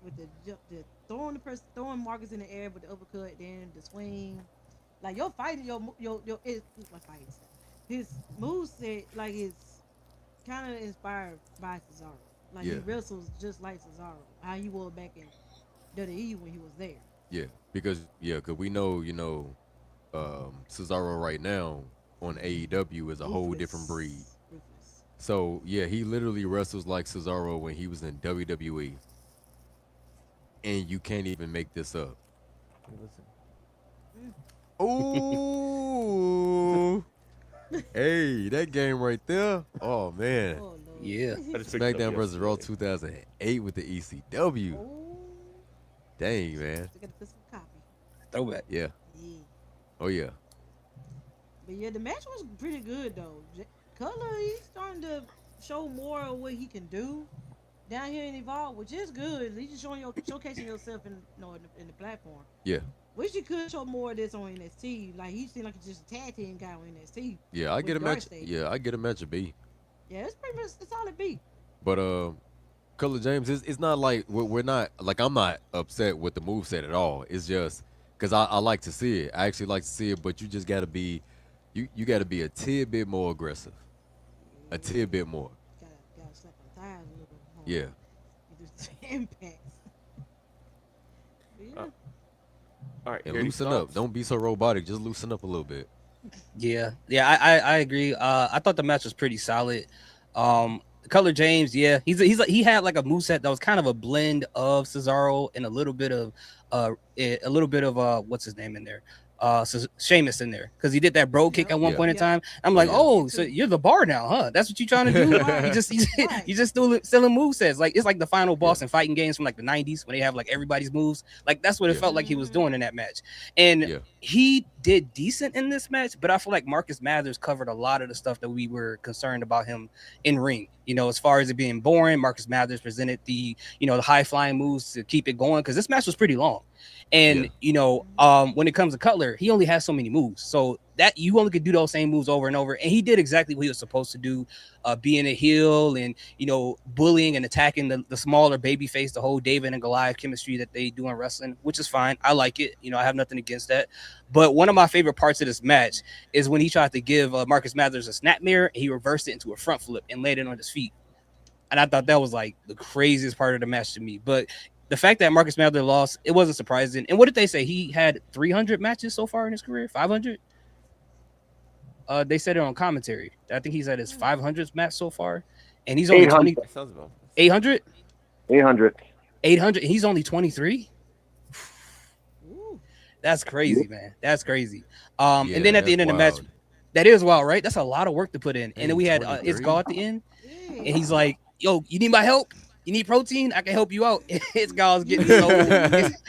With the throwing Marcus in the air with the uppercut, then the swing. Like your fighting, your it's my fighting stuff. His moveset, like, is kind of inspired by Cesaro. Like he wrestles just like Cesaro. How he was back in WWE when he was there. Yeah, because we know, Cesaro right now on AEW is a whole different breed. So yeah, he literally wrestles like Cesaro when he was in WWE, and you can't even make this up. Ooh, hey, that game right there. Oh man, Oh, Lord. Yeah. SmackDown versus Raw 2008 with the ECW. Oh, Dang man, still gotta put some copy. Throwback. yeah, Yeah. oh yeah, But yeah, the match was pretty good though. Cutler, he's starting to show more of what he can do down here in Evolve, which is good. He's just showcasing yourself in the platform. yeah, Wish you could show more of this on NXT. Like he seemed like he's just a tag team guy on NXT. yeah. I with get a match. Dark State. Yeah, I get a match of B. Yeah, it's pretty much a solid beat. But Color James, it's not like we're not like I'm not upset with the moveset at all. It's just because I like to see it. I actually like to see it, but you just gotta be you gotta be a tidbit more aggressive. A tidbit more. Gotta slap on tires a little more. Yeah. You do some impacts. But yeah. All right, And Gary, loosen thoughts? up. Don't be so robotic. Just loosen up a little bit. Yeah, I agree. I thought the match was pretty solid. Color James, yeah, he had like a moveset that was kind of a blend of Cesaro and a little bit of what's his name in there, Sheamus in there, because he did that bro kick at one Yeah. point in time. I'm like, Yeah. oh, so you're the bar now, huh? That's what you trying to do? Right. You just Right. you just still selling movesets. Like it's like the final boss in fighting games from like the 90s when they have like everybody's moves. Like that's what it Yeah. felt like he was doing in that match. And Yeah. he did decent in this match, but I feel like Marcus Mathers covered a lot of the stuff that we were concerned about him in ring. You know, as far as it being boring, Marcus Mathers presented the high flying moves to keep it going because this match was pretty long. And when it comes to Cutler, he only has so many moves, so that you only could do those same moves over and over. And he did exactly what he was supposed to do, being a heel and bullying and attacking the smaller baby face, the whole David and Goliath chemistry that they do in wrestling, which is fine. I like it. I have nothing against that. But one of my favorite parts of this match is when he tried to give Marcus Mathers a snap mirror, and he reversed it into a front flip and laid it on his feet. And I thought that was like the craziest part of the match to me. But the fact that Marcus Mathers lost, it wasn't surprising. And what did they say? He had 300 matches so far in his career, 500. They said it on commentary. I think he's at his 500th match so far, and he's only 20. 800. 800. 800. He's only 23. Ooh. That's crazy, man. That's crazy. Yeah, and then at the end of the match, that is wild, right? That's a lot of work to put in. And then we had Isgal at the end, and he's like, "Yo, you need my help? You need protein? I can help you out." Isgal's getting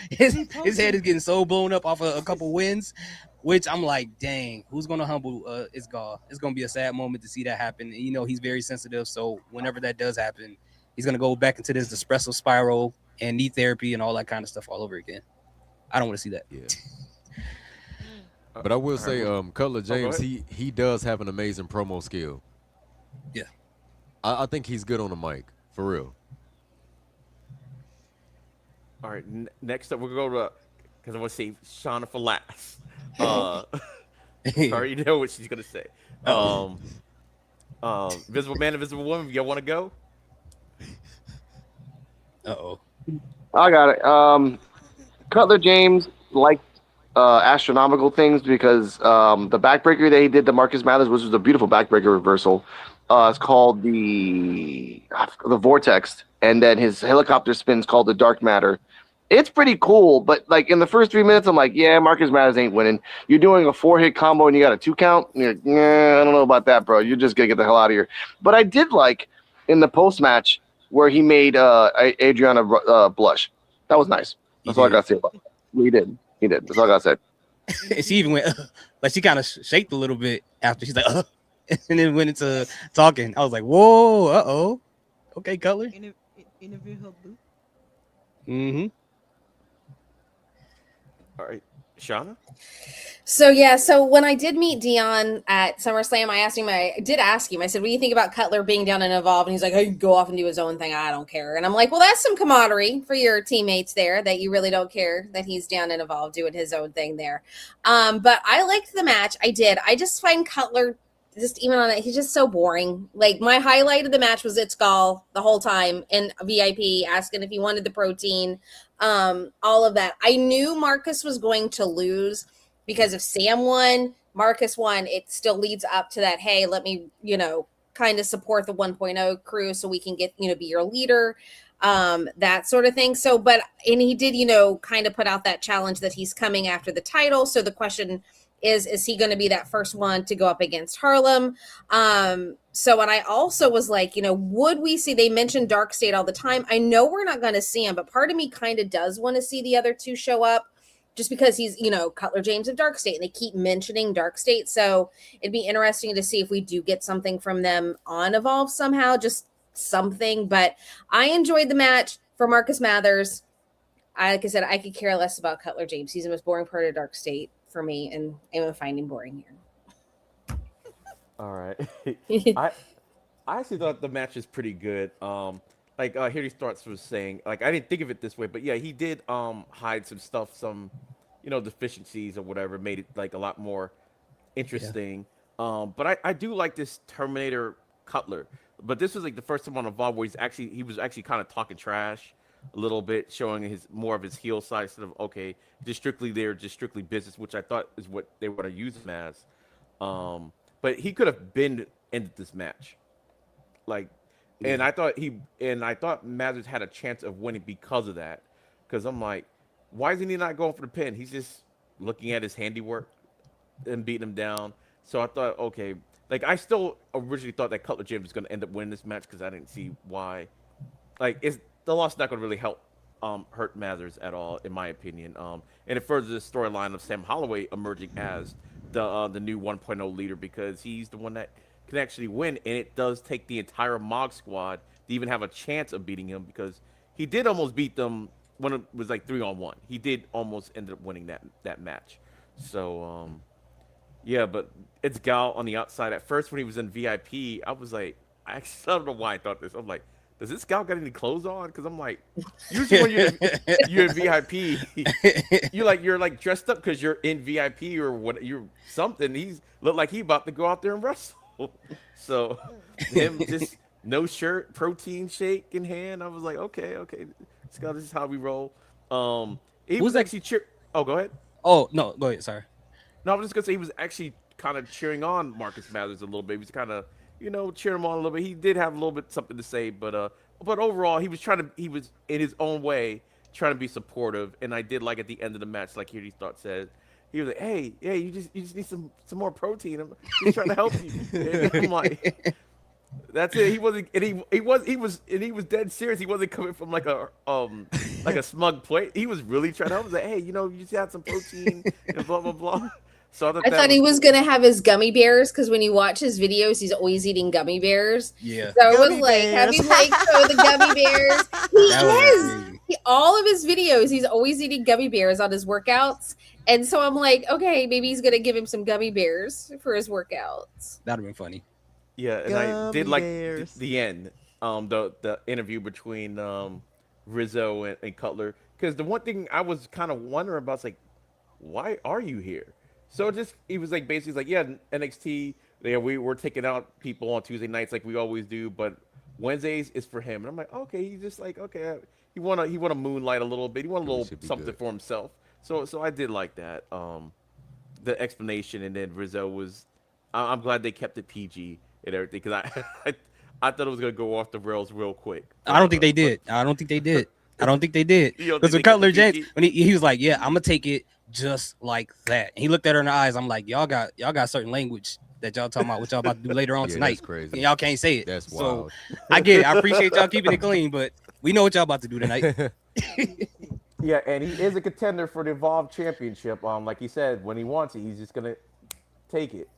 his head is getting so blown up off a couple wins, which I'm like, dang, who's gonna humble Isgal? It's gonna be a sad moment to see that happen. And he's very sensitive, so whenever that does happen, he's gonna go back into this espresso spiral and need therapy and all that kind of stuff all over again. I don't want to see that. Yeah. But I will say, Cutler James, he does have an amazing promo skill. Yeah. I think he's good on the mic, for real. All right, next up, we're going to go to, because I want to save Shauna for last. Sorry, you know what she's going to say. Visible Man, Invisible Woman, y'all want to go? Uh-oh. I got it. Cutler James liked astronomical things because the backbreaker that he did to Marcus Mathers, which was a beautiful backbreaker reversal, is called the Vortex, and then his helicopter spin's called the Dark Matter. It's pretty cool, but like in the first 3 minutes, I'm like, yeah, Marcus Mathers ain't winning. You're doing a 4-hit combo and you got a 2 count. You're like, nah, I don't know about that, bro. You're just gonna get the hell out of here. But I did like in the post match where he made Adriana blush. That was nice. That's all I got to say about it. He did. That's all I got to say. She even went, like she kind of shaked a little bit after she's like, and then went into talking. I was like, whoa, okay, Cutler. Interview her boo. Mm-hmm. All right, Shauna? So when I did meet Dion at SummerSlam, I did ask him, I said, what do you think about Cutler being down and Evolve? And he's like, hey, go off and do his own thing. I don't care. And I'm like, well, that's some camaraderie for your teammates there, that you really don't care that he's down and Evolve doing his own thing there. But I liked the match. I did. I just find Cutler, just even on it, he's just so boring. Like my highlight of the match was Itzgal the whole time in VIP asking if he wanted the protein, all of that. I knew Marcus was going to lose because if Sam won, Marcus won, it still leads up to that, hey, let me, kind of support the 1.0 crew so we can get, be your leader, that sort of thing. So, and he did, kind of put out that challenge that he's coming after the title. So the question is he going to be that first one to go up against Harlem? So, and I also was like, would we see, they mentioned Dark State all the time. I know we're not going to see him, but part of me kind of does want to see the other two show up just because he's, Cutler James of Dark State, and they keep mentioning Dark State. So it'd be interesting to see if we do get something from them on Evolve somehow, just something. But I enjoyed the match for Marcus Mathers. Like I said, I could care less about Cutler James. He's the most boring part of Dark State for me, and I'm finding boring here. All right. I actually thought the match is pretty good. Here he starts with saying, I didn't think of it this way, but yeah, he did hide some stuff, some deficiencies or whatever, made it a lot more interesting. Yeah. But I do like this Terminator Cutler. But this was the first time on Evolve where he was actually kind of talking trash a little bit, showing more of his heel side instead of just strictly business, which I thought is what they were going to use him as. But he could have ended this match, and I thought Mathers had a chance of winning because of that. Because I'm like, why isn't he not going for the pin? He's just looking at his handiwork and beating him down. So I thought, okay, I still originally thought that Cutler James was going to end up winning this match because I didn't see why. The loss not going to really help hurt Mathers at all, in my opinion. And it furthers the storyline of Sam Holloway emerging as the new 1.0 leader because he's the one that can actually win, and it does take the entire Mog squad to even have a chance of beating him because he did almost beat them when it was 3-on-1. He did almost end up winning that match. So yeah, but it's Gal on the outside. At first when he was in VIP, I was like, I don't know why I thought this. I'm like, does this Gal got any clothes on? Because I'm like, usually when you're in VIP, you're dressed up because you're in VIP or what, you're something. He's looked like he about to go out there and wrestle. So him just no shirt, protein shake in hand. I was like, okay, Scott, this is how we roll. He was actually Oh, go ahead. Oh no, go ahead. Sorry. No, I was just gonna say he was actually kind of cheering on Marcus Mathers a little bit. He was kind of cheering him on a little bit. He did have a little bit something to say, but overall he was in his own way trying to be supportive, and I did like at the end of the match, like Here Thought said. He was like, "Hey, you just need some more protein. He's trying to help you." And I'm like, "That's it." He wasn't, and he was dead serious. He wasn't coming from like a smug plate. He was really trying to help. He was like, "Hey, you just had some protein and blah blah blah." So I thought he was gonna have his gummy bears because when you watch his videos, he's always eating gummy bears. Yeah. So it was have you show the gummy bears? All of his videos, he's always eating gummy bears on his workouts. And so I'm like, okay, maybe he's gonna give him some gummy bears for his workouts. That'd have been funny. Yeah, and I did like the end, the interview between Rizzo and Cutler, because the one thing I was kind of wondering about is why are you here? So he was basically yeah, NXT, we're taking out people on Tuesday nights like we always do, but Wednesdays is for him. And I'm like, okay, he's just okay, he wanna moonlight a little bit. He want a little something for himself. So I did like that, the explanation, and then Rizzo was, I'm glad they kept it PG and everything because I thought it was gonna go off the rails real quick. I don't think they did. Because with Cutler James, when he was like, "Yeah, I'm gonna take it just like that," and he looked at her in the eyes. I'm like, y'all got certain language that y'all talking about, what y'all about to do later on tonight. That's crazy. And y'all can't say it. That's wild. So I get it. I appreciate y'all keeping it clean, but we know what y'all about to do tonight. Yeah, and he is a contender for the Evolve Championship. Like he said, when he wants it, he's just gonna take it.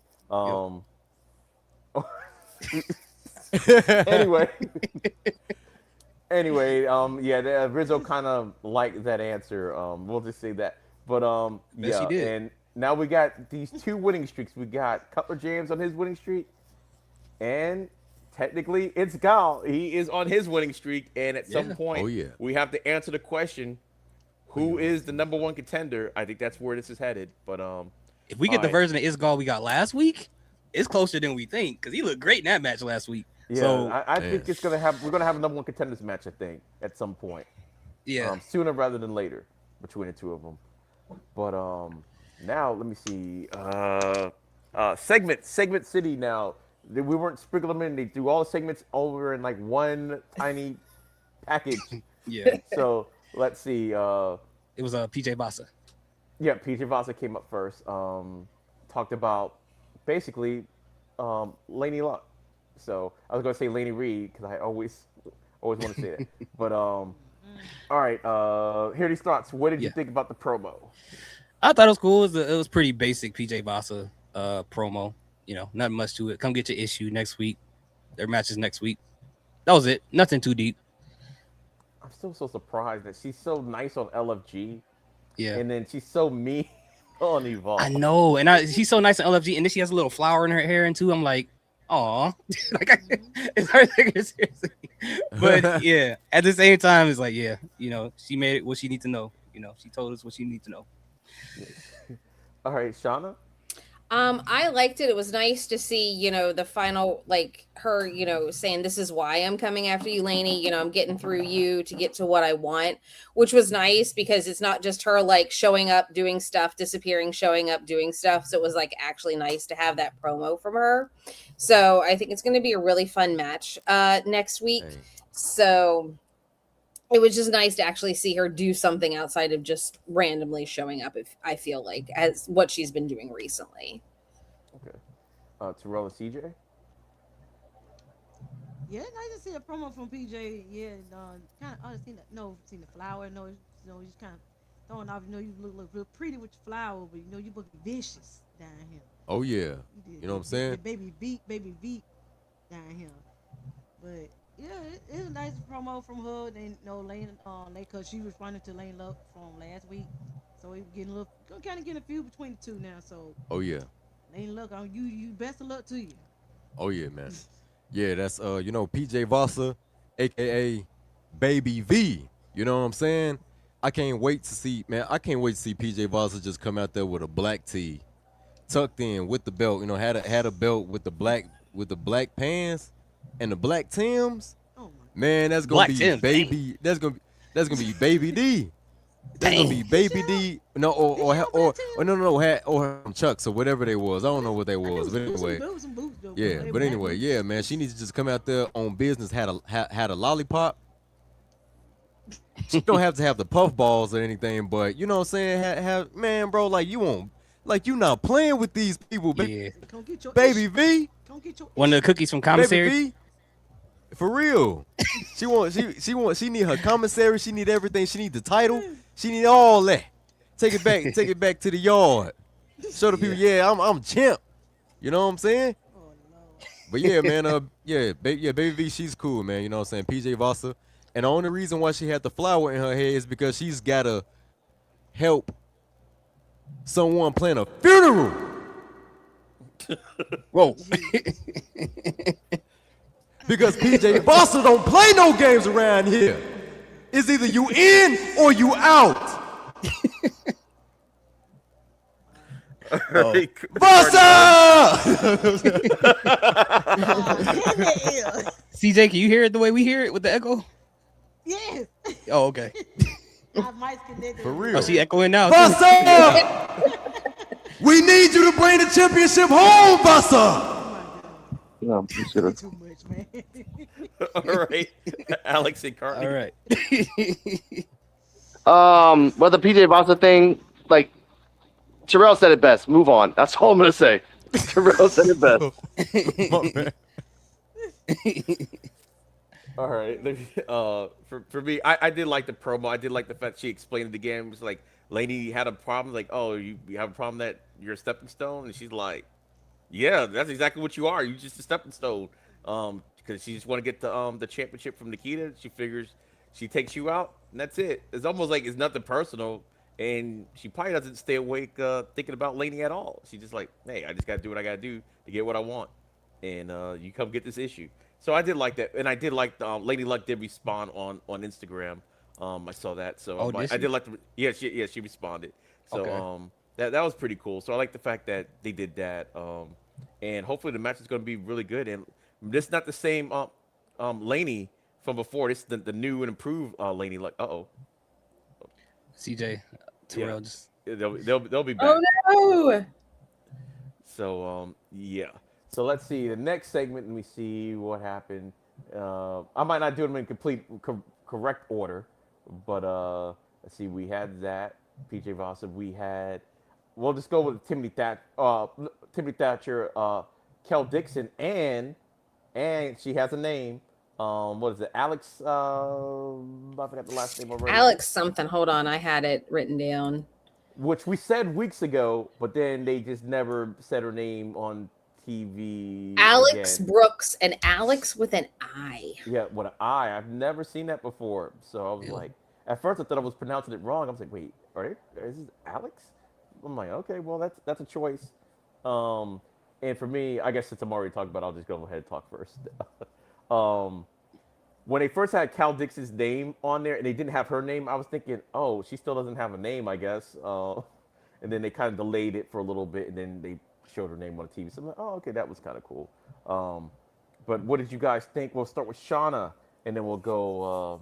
Anyway, yeah, Rizzo kind of liked that answer. We'll just say that. But yes, he did. And now we got these two winning streaks. We got Cutler James on his winning streak, and technically it's Gal. He is on his winning streak, and at some point, we have to answer the question: who is the number one contender? I think that's where this is headed. But if we get the version of Isgal we got last week, it's closer than we think because he looked great in that match last week. Yeah, so I think we're gonna have a number one contenders match. I think at some point. Yeah. Sooner rather than later between the two of them. But now let me see. Segment City now We weren't sprinkling them in. They threw all the segments over in like one tiny package. Yeah. So let's see. It was PJ Vasa. Yeah, PJ Vasa came up first. Talked about basically Laney Luck. So I was gonna say Laney Reed because I always want to say that. But all right. Here are these thoughts. What did you think about the promo? I thought it was cool. It was pretty basic PJ Vasa promo. You know, nothing much to it. Come get your issue next week. Their match is next week. That was it. Nothing too deep. I'm still so surprised that she's so nice on LFG. Yeah. And then she's so mean on Evolve. I know. And she's so nice on LFG. And then she has a little flower in her hair, and too. I'm like, aw. Like, it's hard to take her seriously. But yeah, at the same time, it's like, yeah, you know, she made it what she needs to know. You know, she told us what she needs to know. All right, Shauna? I liked it. It was nice to see, you know, the final, like her, you know, saying, this is why I'm coming after you, Laney. You know, I'm getting through you to get to what I want, which was nice because it's not just her like showing up, doing stuff, disappearing, showing up, doing stuff. So it was like actually nice to have that promo from her. So I think it's going to be a really fun match next week. Hey. So it was just nice to actually see her do something outside of just randomly showing up, if I feel like, as what she's been doing recently. Okay. Terrell and CJ? Yeah, nice to see a promo from PJ. Yeah, kind of seen the flower. He's kind of throwing off. You know, you look real pretty with your flower, but you know, you look vicious down here. Oh yeah, you know what I'm saying? Baby V down here. But yeah, it's a nice promo from her. And Lane, because she responded to Lane Luck from last week, so we're getting a few between the two now. So oh yeah, Lane Luck, you best of luck to you. Oh yeah, man. Yeah, that's PJ Vasa, aka Baby V. You know what I'm saying? I can't wait to see PJ Vasa just come out there with a black tee, tucked in with the belt. You know, had a belt with the black pants and the black Tims. Oh man, that's gonna be Tims, baby. Dang. That's gonna be Baby D. That's gonna be Baby D. No, or Chuck. So whatever they was, I don't know what they was. But anyway, yeah, man, she needs to just come out there on business. Had a lollipop. She don't have to have the puff balls or anything, but you know what I'm saying. Have man, bro, like you not playing with these people, baby. Yeah. Baby V. One of the cookies from commissary. Baby V. For real. She need her commissary. She need everything. She need the title. She need all that. Take it back to the yard. Show the people, I'm champ. You know what I'm saying? Oh, no. But yeah, man, Baby V, she's cool, man. You know what I'm saying? PJ Vasa. And the only reason why she had the flower in her head is because she's gotta help someone plan a funeral. Whoa. Because PJ Vasa don't play no games around here. It's either you in or you out. Vasa! CJ, can you hear it the way we hear it with the echo? Yes. Oh, okay. For real. Oh, she echoing now. Vasa! We need you to bring the championship home, Vasa! No, too much, man. All right, Alex and Carly. All right. Well, the PJ Vasa thing, like Terrell said it best. Move on. That's all I'm gonna say. Terrell said it best. All right. For me, I did like the promo. I did like the fact she explained it again. It was like, Laney had a problem. Like, oh, you have a problem that you're a stepping stone, and she's like, yeah, that's exactly what you are. You're just a stepping stone. Because she just want to get the championship from Nikita. She figures she takes you out, and that's it. It's almost like it's nothing personal, and she probably doesn't stay awake thinking about Laney at all. She's just like, hey, I just got to do what I got to do to get what I want, and you come get this issue. So I did like that, and I did like Lady Luck did respond on Instagram. I saw that, so I did like she responded. So okay. That was pretty cool. So I like the fact that they did that, and hopefully the match is going to be really good. And this is not the same Laney from before. This is the new and improved Laney Luck. CJ, Terrell, just they'll be back. Oh no! So yeah. So let's see the next segment. Let me see what happened. I might not do them in complete correct order, but let's see. We had that PJ Vossa. We had. We'll just go with Timothy Thatcher, Kel Dixon, and she has a name. What is it? Alex. I forgot the last name already. Alex something. Hold on, I had it written down. Which we said weeks ago, but then they just never said her name on TV. Alex again. Brooks, and Alex with an I. Yeah, with an I. I've never seen that before. So I was like, at first I thought I was pronouncing it wrong. I was like, wait, is this Alex? I'm like, okay, well that's a choice. And for me, I guess since I'm already talking about it, I'll just go ahead and talk first. When they first had Cal Dixon's name on there and they didn't have her name, I was thinking, oh, she still doesn't have a name, I guess. And then they kind of delayed it for a little bit, and then they showed her name on the TV. So I'm like, oh, okay, that was kind of cool. But what did you guys think? We'll start with Shauna, and then we'll go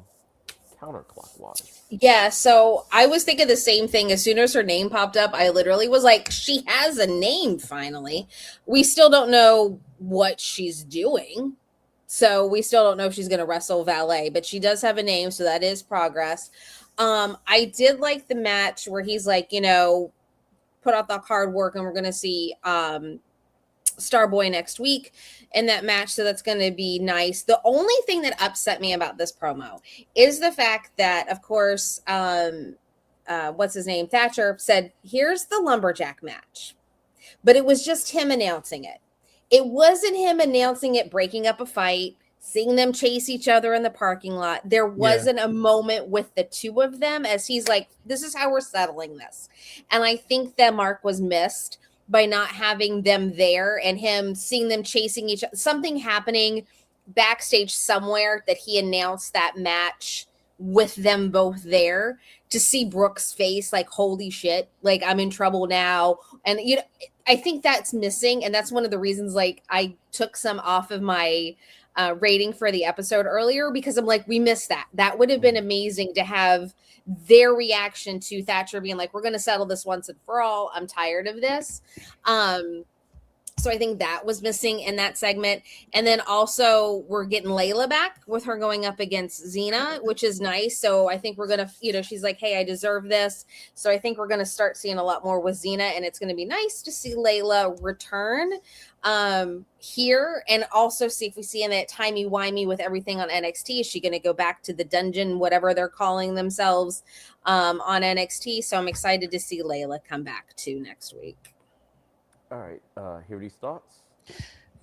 counterclockwise. Yeah, so I was thinking the same thing. As soon as her name popped up, I literally was like, she has a name finally. We still don't know what she's doing. So we still don't know if she's going to wrestle Valet, but she does have a name, so that is progress. I did like the match where he's like, put out the hard work, and we're going to see Starboy next week in that match, so that's going to be nice. The only thing that upset me about this promo is the fact that, of course, what's his name? Thatcher said, here's the lumberjack match, but it was just him announcing it. It wasn't him announcing it, breaking up a fight, seeing them chase each other in the parking lot. There wasn't a moment with the two of them as he's like, this is how we're settling this. And I think that mark was missed by not having them there and him seeing them chasing each other. Something happening backstage somewhere that he announced that match with them both there, to see Brooks' face like, holy shit, like I'm in trouble now. And I think that's missing, and that's one of the reasons like I took some off of my rating for the episode earlier, because I'm like, we missed that. That would have been amazing to have their reaction to Thatcher being like, we're going to settle this once and for all. I'm tired of this. So I think that was missing in that segment. And then also we're getting Layla back with her going up against Xena, which is nice. So I think we're going to, she's like, hey, I deserve this. So I think we're going to start seeing a lot more with Xena, and it's going to be nice to see Layla return here, and also see if we see in that timey-wimey with everything on NXT. Is she going to go back to the dungeon, whatever they're calling themselves on NXT? So I'm excited to see Layla come back too next week. All right, hear these thoughts.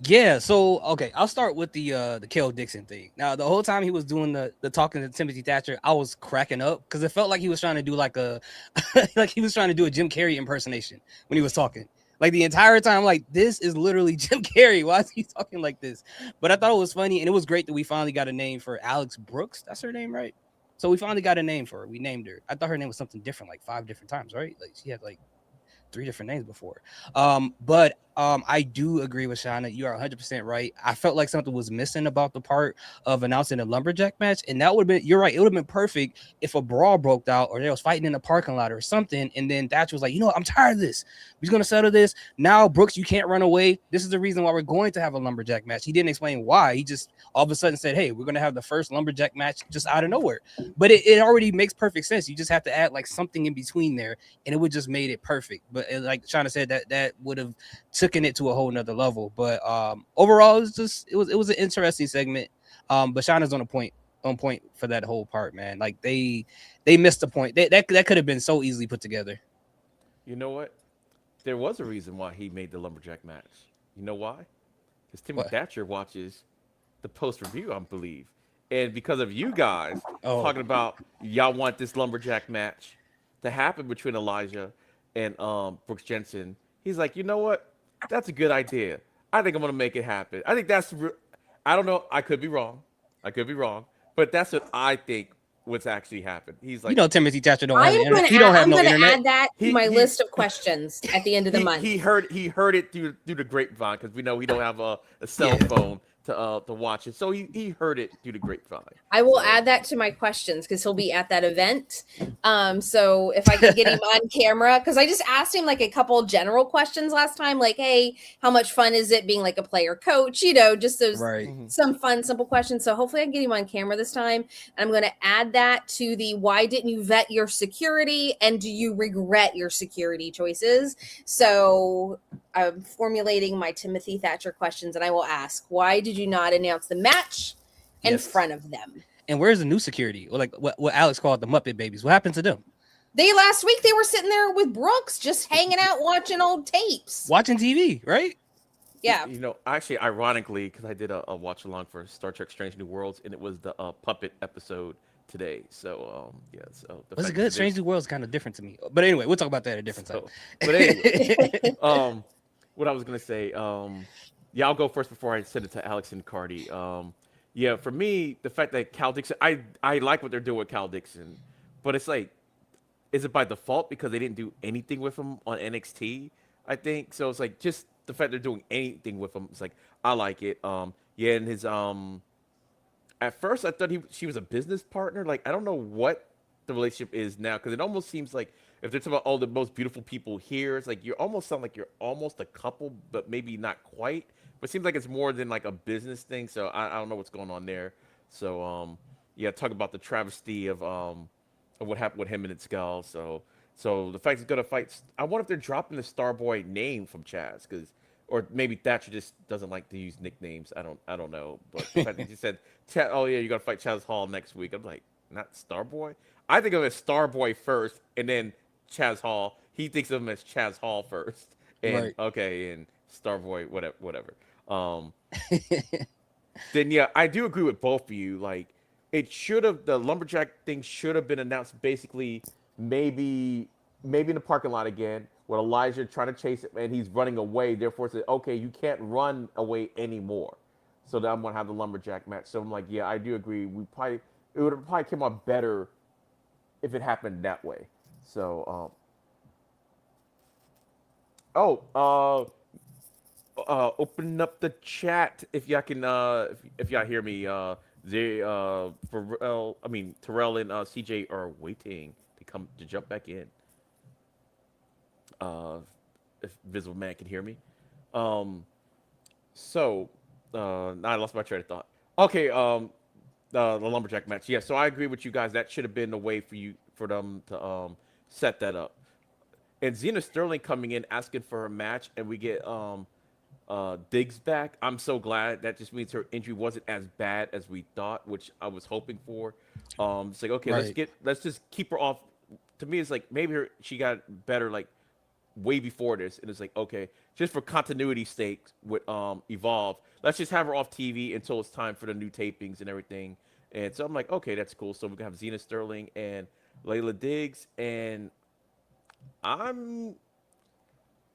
Yeah, so okay, I'll start with the Kel Dixon thing. Now, the whole time he was doing the talking to Timothy Thatcher, I was cracking up because it felt like he was trying to do like a like he was trying to do a Jim Carrey impersonation when he was talking. Like the entire time, like, this is literally Jim Carrey. Why is he talking like this? But I thought it was funny, and it was great that we finally got a name for Alex Brooks. That's her name, right? So we finally got a name for her. We named her. I thought her name was something different, like 5 different times, right? Like she had like 3 different names before. But I do agree with Shauna. You are 100% right. I felt like something was missing about the part of announcing a lumberjack match, and that would have been, you're right, it would have been perfect if a brawl broke out or they was fighting in a parking lot or something, and then Thatcher was like, I'm tired of this. We're going to settle this. Now, Brooks, you can't run away. This is the reason why we're going to have a lumberjack match. He didn't explain why. He just all of a sudden said, hey, we're going to have the first lumberjack match just out of nowhere. But it already makes perfect sense. You just have to add like something in between there, and it would just made it perfect. But like Shauna said, that would have taken it to a whole nother level. But overall, it was an interesting segment. But Shauna's on point for that whole part, man. Like they missed the point. That could have been so easily put together. You know what? There was a reason why he made the lumberjack match. You know why? Because Timothy Thatcher watches the post review, I believe, and because of you guys talking about y'all want this lumberjack match to happen between Elijah and Brooks Jensen, he's like, you know what? That's a good idea. I think I'm gonna make it happen. I think that's. I don't know. I could be wrong. But that's what I think what's actually happened. He's like, Timothy Thatcher don't have internet. He don't have no internet. I'm internet. add that to my list of questions at the end of the month. He heard it through the grapevine, because we know he don't have a cell phone to watch it. So he heard it through the grapevine. I will add that to my questions because he'll be at that event. So if I could get him on camera, because I just asked him like a couple general questions last time, like, hey, how much fun is it being like a player coach? You know, just those some fun, simple questions. So hopefully I can get him on camera this time. And I'm going to add that to the why didn't you vet your security and do you regret your security choices? So I'm formulating my Timothy Thatcher questions, and I will ask, why did you not announce the match in front of them? And where's the new security? Or like what Alex called the Muppet Babies. What happened to them? Last week they were sitting there with Brooks, just hanging out, watching old tapes, watching TV, right? Yeah. You know, actually, ironically, because I did a watch along for Star Trek: Strange New Worlds, and it was the puppet episode today. So yeah, so was it good? Strange New World's kind of different to me, but anyway, we'll talk about that at a different time. But anyway, what I was gonna say, yeah, I'll go first before I send it to Alex and Cardi. Yeah, for me, the fact that Cal Dixon, I like what they're doing with Cal Dixon, but it's like, is it by default because they didn't do anything with him on NXT? I think so. It's like just the fact they're doing anything with him. It's like I like it. Yeah, and his at first I thought she was a business partner. Like I don't know what the relationship is now because it almost seems like if they're talking about all the most beautiful people here, it's like you almost sound like you're almost a couple, but maybe not quite. But it seems like it's more than like a business thing. So I don't know what's going on there. So yeah, talk about the travesty of what happened with him and its skull. So the fact he's gonna fight, I wonder if they're dropping the Starboy name from Chaz, or maybe Thatcher just doesn't like to use nicknames. I don't know. But the fact that he said, "Oh yeah, you're gonna fight Chaz Hall next week," I'm like, not Starboy. I think of it as Starboy first, and then Chaz Hall. He thinks of him as Chaz Hall first, and okay, and Starboy, whatever. Then yeah, I do agree with both of you. Like, the lumberjack thing should have been announced basically maybe in the parking lot again with Elijah trying to chase him and he's running away. Therefore, it's okay, you can't run away anymore. So then I'm gonna have the lumberjack match. So I'm like, yeah, I do agree. It would have probably come out better if it happened that way. So open up the chat if y'all can if y'all hear me. Terrell and CJ are waiting to jump back in. If Visible Man can hear me. Now I lost my train of thought. Okay, the lumberjack match. Yeah, so I agree with you guys. That should have been a way for them to set that up. And Xena Sterling coming in asking for a match, and we get Diggs back. I'm so glad. That just means her injury wasn't as bad as we thought, which I was hoping for. It's like, okay, let's just keep her off. To me, it's like maybe she got better like way before this, and it's like, okay, just for continuity's sake with Evolve, let's just have her off TV until it's time for the new tapings and everything. And so I'm like, okay, that's cool. So we can have Xena Sterling and Layla Diggs, and I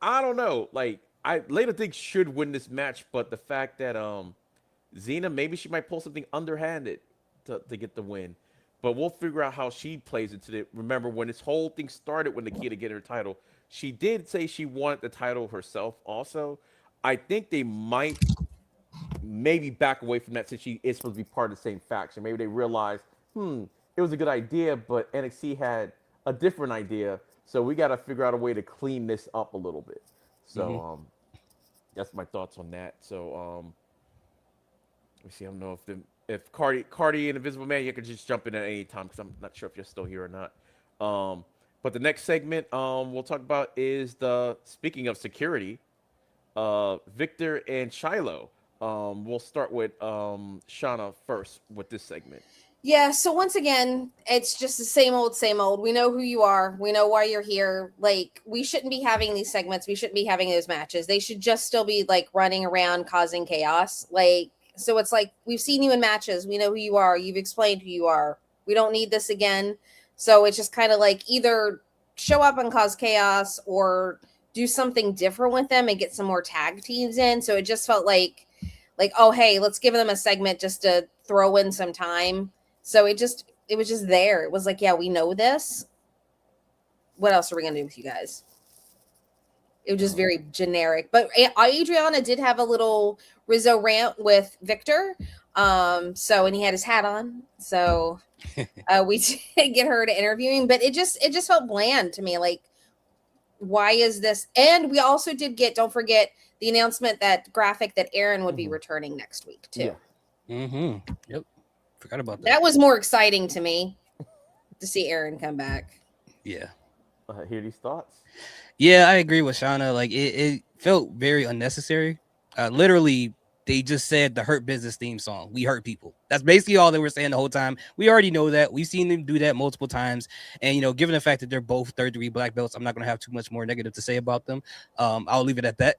don't know, like Layla Diggs should win this match, but the fact that Xena, maybe she might pull something underhanded to get the win. But we'll figure out how she plays into it. Remember, when this whole thing started, when Nikita get her title, she did say she wanted the title herself also. I think they might maybe back away from that since she is supposed to be part of the same faction. Maybe they realized, it was a good idea, but NXT had a different idea. So we got to figure out a way to clean this up a little bit. So that's my thoughts on that. So let me see. I don't know if Cardi and Invisible Man, you could just jump in at any time because I'm not sure if you're still here or not. But the next segment we'll talk about is speaking of security, Victor and Shiloh. We'll start with Shauna first with this segment. Yeah, so once again, it's just the same old. We know who you are. We know why you're here. Like, we shouldn't be having these segments. We shouldn't be having those matches. They should just still be, like, running around causing chaos. Like, so it's like, we've seen you in matches. We know who you are. You've explained who you are. We don't need this again. So it's just kind of like either show up and cause chaos or do something different with them and get some more tag teams in. So it just felt like, oh, hey, let's give them a segment just to throw in some time. So it was just there. It was like, yeah, we know this. What else are we going to do with you guys? It was just very generic. But Adriana did have a little Rizzo rant with Victor. And he had his hat on. So we did get her to interviewing, but it just felt bland to me. Like, why is this? And we also did get, don't forget, the announcement that graphic that Aaron would be returning next week too. Yeah. Yep. Forgot about that. That was more exciting to me to see Aaron come back. Yeah. Hear these thoughts? Yeah, I agree with Shauna. Like it felt very unnecessary. Literally, they just said the Hurt Business theme song. We hurt people. That's basically all they were saying the whole time. We already know that. We've seen them do that multiple times. And, given the fact that they're both third-degree black belts, I'm not going to have too much more negative to say about them. I'll leave it at that.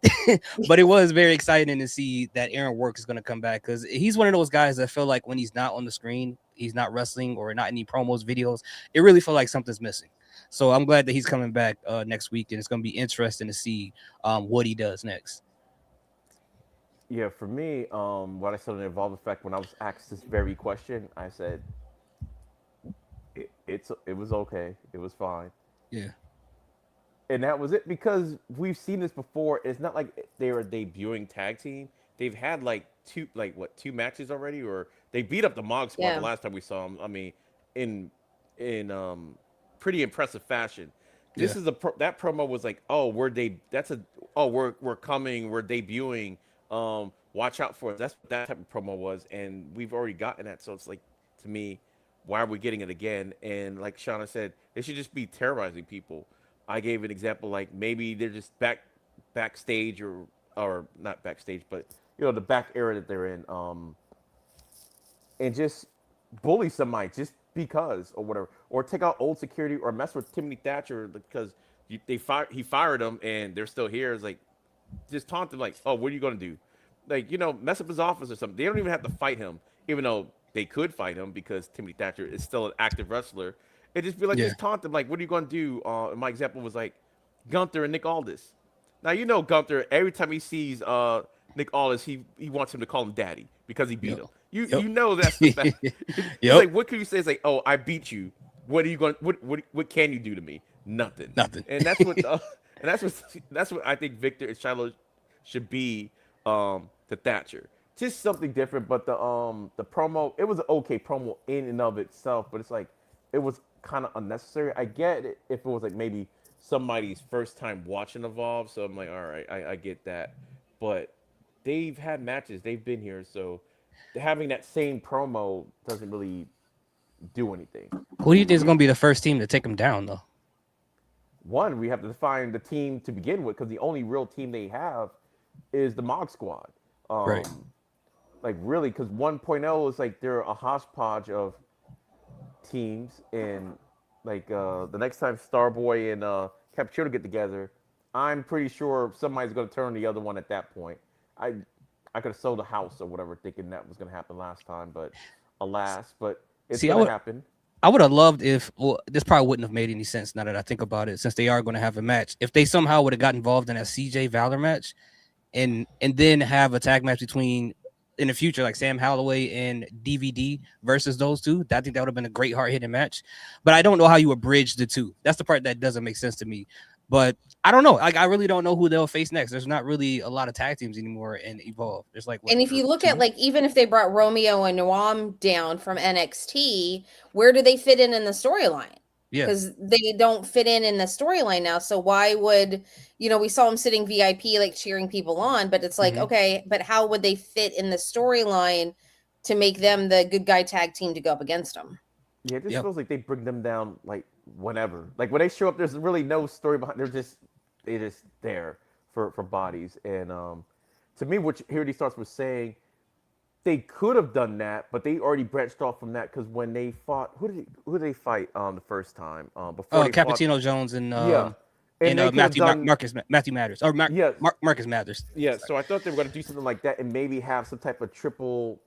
But it was very exciting to see that Aaron Work is going to come back, because he's one of those guys that feel like when he's not on the screen, he's not wrestling or not any promos, videos, it really felt like something's missing. So I'm glad that he's coming back next week, and it's going to be interesting to see what he does next. Yeah, for me, what I said on the Evolve Effect, when I was asked this very question, I said it was okay, it was fine. Yeah. And that was it, because we've seen this before. It's not like they were a debuting tag team. They've had two matches already, or they beat up the Mog Squad the last time we saw them. I mean, in pretty impressive fashion. This is that promo was like, oh, we're coming, we're debuting. Watch out for it. That's what that type of promo was, and we've already gotten that. So it's like, to me, why are we getting it again? And like Shauna said, they should just be terrorizing people. I gave an example, like maybe they're just backstage or not backstage, but the back area that they're in, and just bully somebody just because or whatever, or take out old security, or mess with Timothy Thatcher because he fired him and they're still here. It's like, just taunt them, like, oh, what are you going to do? Like, mess up his office or something. They don't even have to fight him, even though they could fight him because Timothy Thatcher is still an active wrestler. It just be like, just taunt them, like, what are you going to do? My example was like Gunther and Nick Aldis. Now, Gunther, every time he sees Nick Aldis, he wants him to call him daddy because he beat him. You know that's the fact. It's like, what can you say? It's like, oh, I beat you. What are you going? What can you do to me? Nothing. Nothing. And that's what. That's what I think Victor and Shiloh should be to Thatcher. Just something different. But the promo, it was an okay promo in and of itself, but it's like, it was kind of unnecessary. I get it if it was like maybe somebody's first time watching Evolve, so I'm like, all right, I get that. But they've had matches, they've been here, so having that same promo doesn't really do anything. Who do you think is going to be the first team to take them down, though? One, we have to define the team to begin with, because the only real team they have is the Mog Squad. Right. Like, really, because 1.0 is like they're a hodgepodge of teams, and like the next time Starboy and Capuchino get together, I'm pretty sure somebody's going to turn the other one at that point. I could have sold a house or whatever thinking that was going to happen last time, but alas, but it's going to happen. I would have loved if, well, this probably wouldn't have made any sense now that I think about it, since they are going to have a match. If they somehow would have got involved in a CJ Valor match and then have a tag match between, in the future, like Sam Holloway and DVD versus those two, I think that would have been a great hard-hitting match. But I don't know how you would bridge the two. That's the part that doesn't make sense to me. But I don't know. Like, I really don't know who they'll face next. There's not really a lot of tag teams anymore in Evolve. There's like, and if you look at, like, even if they brought Romeo and Noam down from NXT, where do they fit in the storyline? Yeah, because they don't fit in the storyline now. So why would, we saw them sitting VIP, like cheering people on, but it's like, okay, but how would they fit in the storyline to make them the good guy tag team to go up against them? Yeah, it just feels like they bring them down like whenever. Like when they show up, there's really no story behind. They're just there for bodies. And to me, what Here Starts was saying, they could have done that, but they already branched off from that, because when they fought, who did they fight the first time? Before Cappuccino Jones and Matthew Mathers or Marcus Mathers. Yeah, so I thought they were going to do something like that and maybe have some type of triple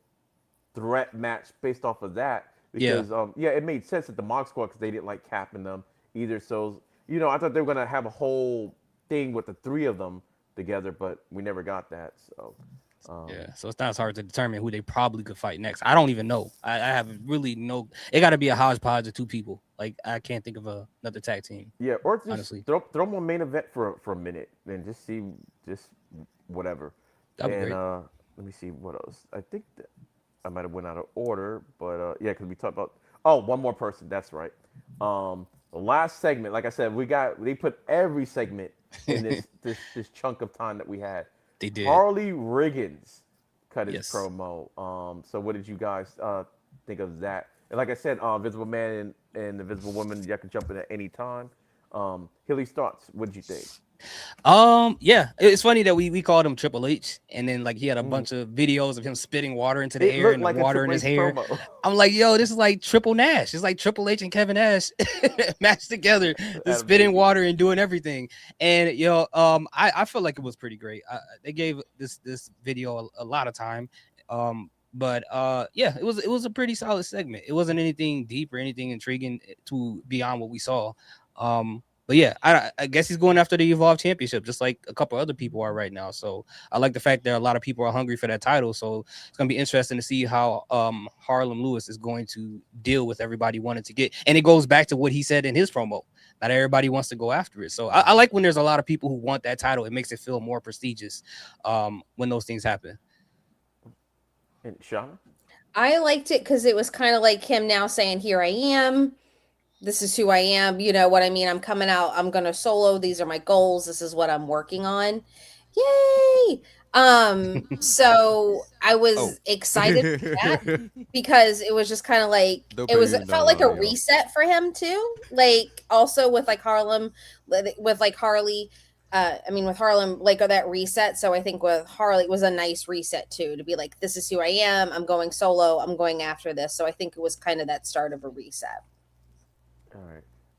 threat match based off of that. Because it made sense at the Mog Squad, because they didn't like capping them either. So I thought they were going to have a whole thing with the three of them together, but we never got that. So Yeah, so it's not as hard to determine who they probably could fight next. I don't even know. I have really no. It got to be a hodgepodge of two people. Like I can't think of another tag team. Yeah, or just honestly, throw them on main event for a minute and just see whatever. That'd be And great. let me see what else. I think that I might have went out of order, but yeah, because we talked about one more person. That's right. The last segment, like I said, they put every segment in this chunk of time that we had. They did. Harley Riggins cut his Yes. promo. So what did you guys think of that? And like I said, Visible Man and the Visible Woman, you can jump in at any time. Hilly's thoughts. What did you think? Yeah, it's funny that we called him Triple H, and then like he had a bunch of videos of him spitting water into the air and like the water in his hair. Promo. I'm like, yo, this is like Triple Nash. It's like Triple H and Kevin Nash matched together, just spitting water and doing everything. And I feel like it was pretty great. They gave this video a lot of time. But yeah, it was a pretty solid segment. It wasn't anything deep or anything intriguing to beyond what we saw. But yeah, I guess he's going after the Evolve Championship, just like a couple other people are right now. So I like the fact that a lot of people are hungry for that title. So it's gonna be interesting to see how Harlem Lewis is going to deal with everybody wanting to get. And it goes back to what he said in his promo. Not everybody wants to go after it. So I like when there's a lot of people who want that title. It makes it feel more prestigious when those things happen. And Shauna? I liked it because it was kind of like him now saying, here I am. This is who I am. You know what I mean? I'm coming out. I'm going to solo. These are my goals. This is what I'm working on. Yay. So I was excited for that because it was just kind of like, it felt like a reset for him too. Like also with like Harlem, with like Harley, with Harlem, like that reset. So I think with Harley, it was a nice reset too, to be like, this is who I am. I'm going solo. I'm going after this. So I think it was kind of that start of a reset.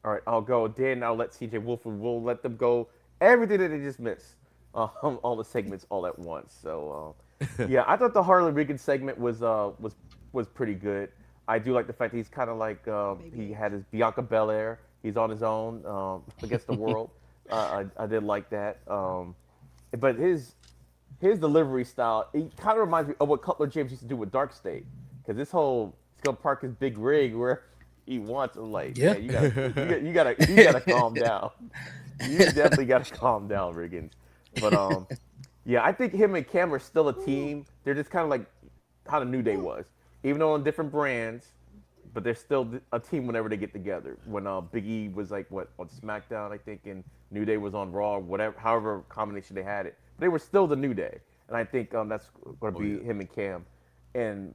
All right. I'll go. Then I'll let Ceejaywolfy. We'll let them go. Everything that they just missed, all the segments all at once. So yeah, I thought the Harley Riggins segment was pretty good. I do like the fact that he's kind of like he had his Bianca Belair. He's on his own against the world. I did like that. But his delivery style, it kind of reminds me of what Cutler James used to do with Dark State, because he's gonna park his big rig where he wants. I'm like, yeah, you gotta calm down. You definitely gotta calm down, Riggins. But yeah, I think him and Cam are still a team. They're just kind of like how the New Day was, even though on different brands, but they're still a team whenever they get together. When Big E was like on SmackDown, I think, and New Day was on Raw, whatever, however combination they had it, they were still the New Day. And I think that's going to be him and Cam. And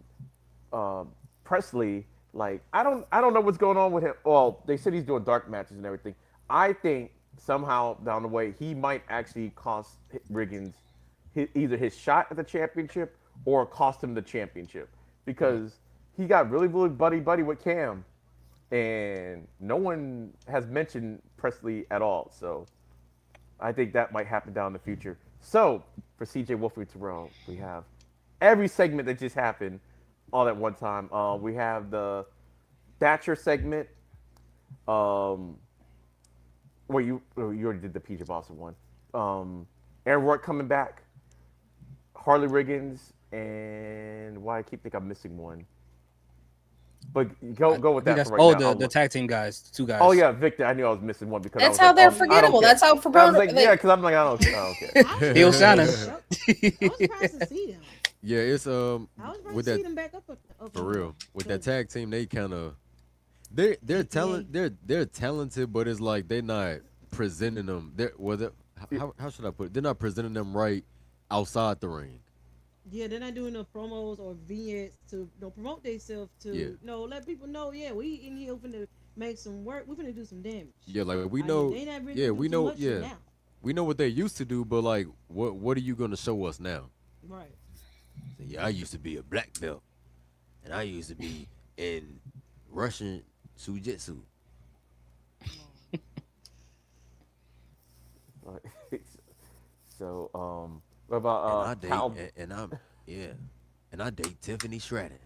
Presley, like I don't know what's going on with him. Well, they said he's doing dark matches and everything. I think somehow down the way he might actually cost Riggins either his shot at the championship or cost him the championship, because he got really, really buddy with Cam, and no one has mentioned Presley at all. So I think that might happen down in the future. So for Ceejaywolfy Terrell, we have every segment that just happened all at one time. We have the Thatcher segment. Well, you already did the PJ Boston one. Aaron Rourke coming back. Harley Riggins, and I keep thinking I'm missing one. But go with that for right now. The tag team guys, 2 guys. Oh yeah, Victor. I knew I was missing one because that's how they're forgettable. That's how for I was like, yeah, because I'm like, I don't care. Heel Shana. I was surprised to see them. Yeah, it's I was surprised to see them back up for real. With that tag team, they kind of they're talented, but it's like they're not presenting them. How should I put it? They're not presenting them right outside the ring. Yeah, they're not doing no promos or vignettes to promote themselves to let people know. Yeah, we in here finna make some work. We finna do some damage. Yeah, like we know. They not really we know. Yeah, now. We know what they used to do, but like, what are you gonna show us now? Right. So, yeah, I used to be a black belt, and I used to be in Russian Jiu-Jitsu. So, what about and I date Tiffany Shredder.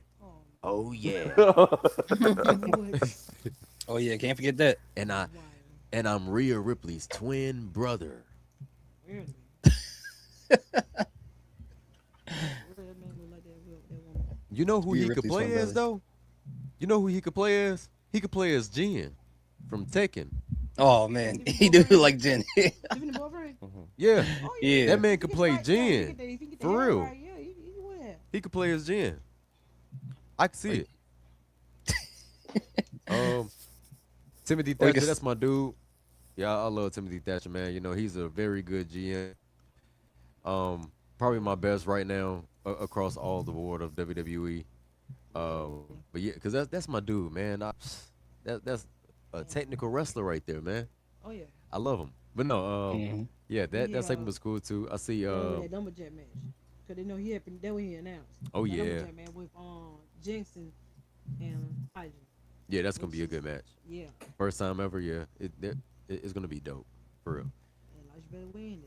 Oh yeah. Oh yeah, can't forget that. And I'm Rhea Ripley's twin brother. Really? You know who Rhea he could Ripley's play twin as brothers. though? You know who he could play as? He could play as Jin from Tekken. Oh man, he do like Jen. Tiffany boyfriend? Yeah, Oh, Yeah. that man He could get play right- yeah, he Jin. get the- he get the For hair real. right, yeah, he would have. He could play as Jin. I can see it. Timothy Or he Thatcher, could- that's my dude. Yeah, I love Timothy Thatcher, man. You know, he's a very good GM. Probably my best right now across all the board of WWE. But yeah, because that's my dude, man. That's a technical wrestler right there, man. Oh yeah. I love him. But no, yeah, that Yeah. segment was cool too. I see. That lumberjack match. Cause they know he had that what he announced. Oh, That yeah. lumberjack match with Jinx and Hyde. Yeah, that's gonna be a good match. Yeah. First time ever. Yeah, it's gonna be dope for real. And like you better win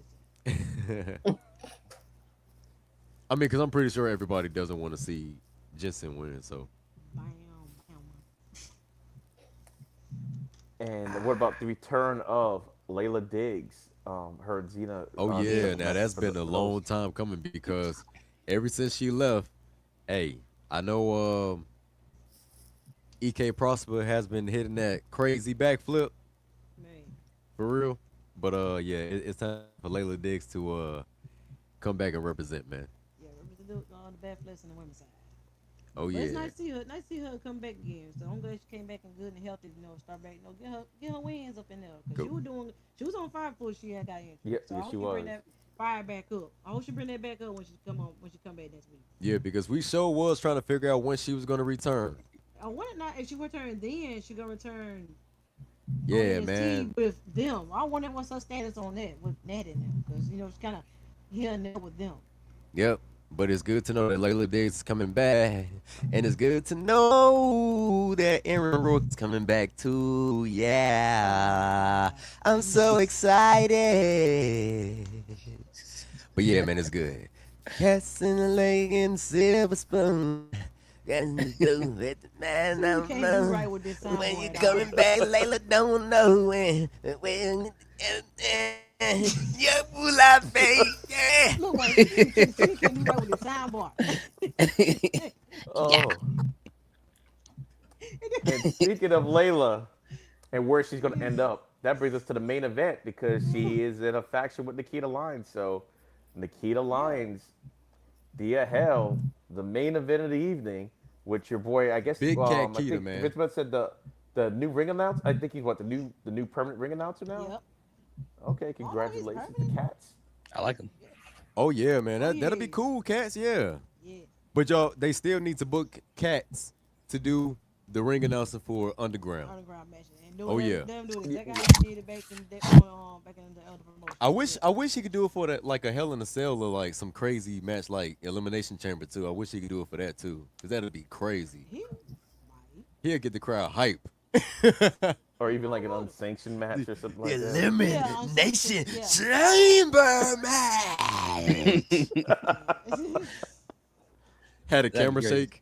this. I mean, because I'm pretty sure everybody doesn't want to see Jensen win. So Bam, bam. And what about the return of Layla Diggs? Her and Xena. oh yeah, Xena now match that's for been the- a for long those- time coming because ever since she left, hey, I know EK Prosper has been hitting that crazy backflip Man. for real. But yeah, it's time for Layla Diggs to come back and represent, man. Yeah, represent the bad flesh on the women's side. Oh But yeah, it's nice to see her. Nice to see her come back again. So I'm glad she came back and good and healthy. Start back. Get her wins up in there because she was on fire before she had got injured. Yeah, so I hope she bring was. that fire back up. I hope she bring that back up when she come back next week. yeah, because we sure was trying to figure out when she was gonna return. I want not if she return then she gonna return. Yeah, on NXT man. With them, I wonder what's her status on that with Nat in them because she's kind of here and there with them. Yep. But it's good to know that Layla Diggs is coming back. And it's good to know that Aaron Rourke's coming back too. Yeah. I'm so excited. But yeah, man, it's good. Cats in the lake and silver spoon. Man, You can't do right with this sound when boy you at all. coming back, Layla don't know when. Yeah, Bula face. Yeah. Look, like, you can't do right with the sound boy. Oh. And speaking of Layla and where she's going to end up, that brings us to the main event because she is in a faction with Nikita Lyons. So Nikita Lyons, Dia Hell, the main event of the evening, with your boy. I guess Big Cat I Keita, think man. Vince McMahon said the new ring announcer. I think he's the new permanent ring announcer now. Yep. Okay, congratulations to Cats. I like him. Oh yeah, man. Oh, That'll be yeah. cool, Cats. Yeah. Yeah. But y'all, they still need to book Cats to do the ring announcer for Underground. Underground matches. And Oh, yeah. Them do it. That guy did it back in the other promotion. I wish he could do it for that, like a Hell in a Cell or like some crazy match like Elimination Chamber too. I wish he could do it for that too, cause that'd be crazy. He He'll get the crowd hype. Or even like an unsanctioned match or something like that. Elimination Yeah. Chamber match. Had a That'd camera be crazy. shake.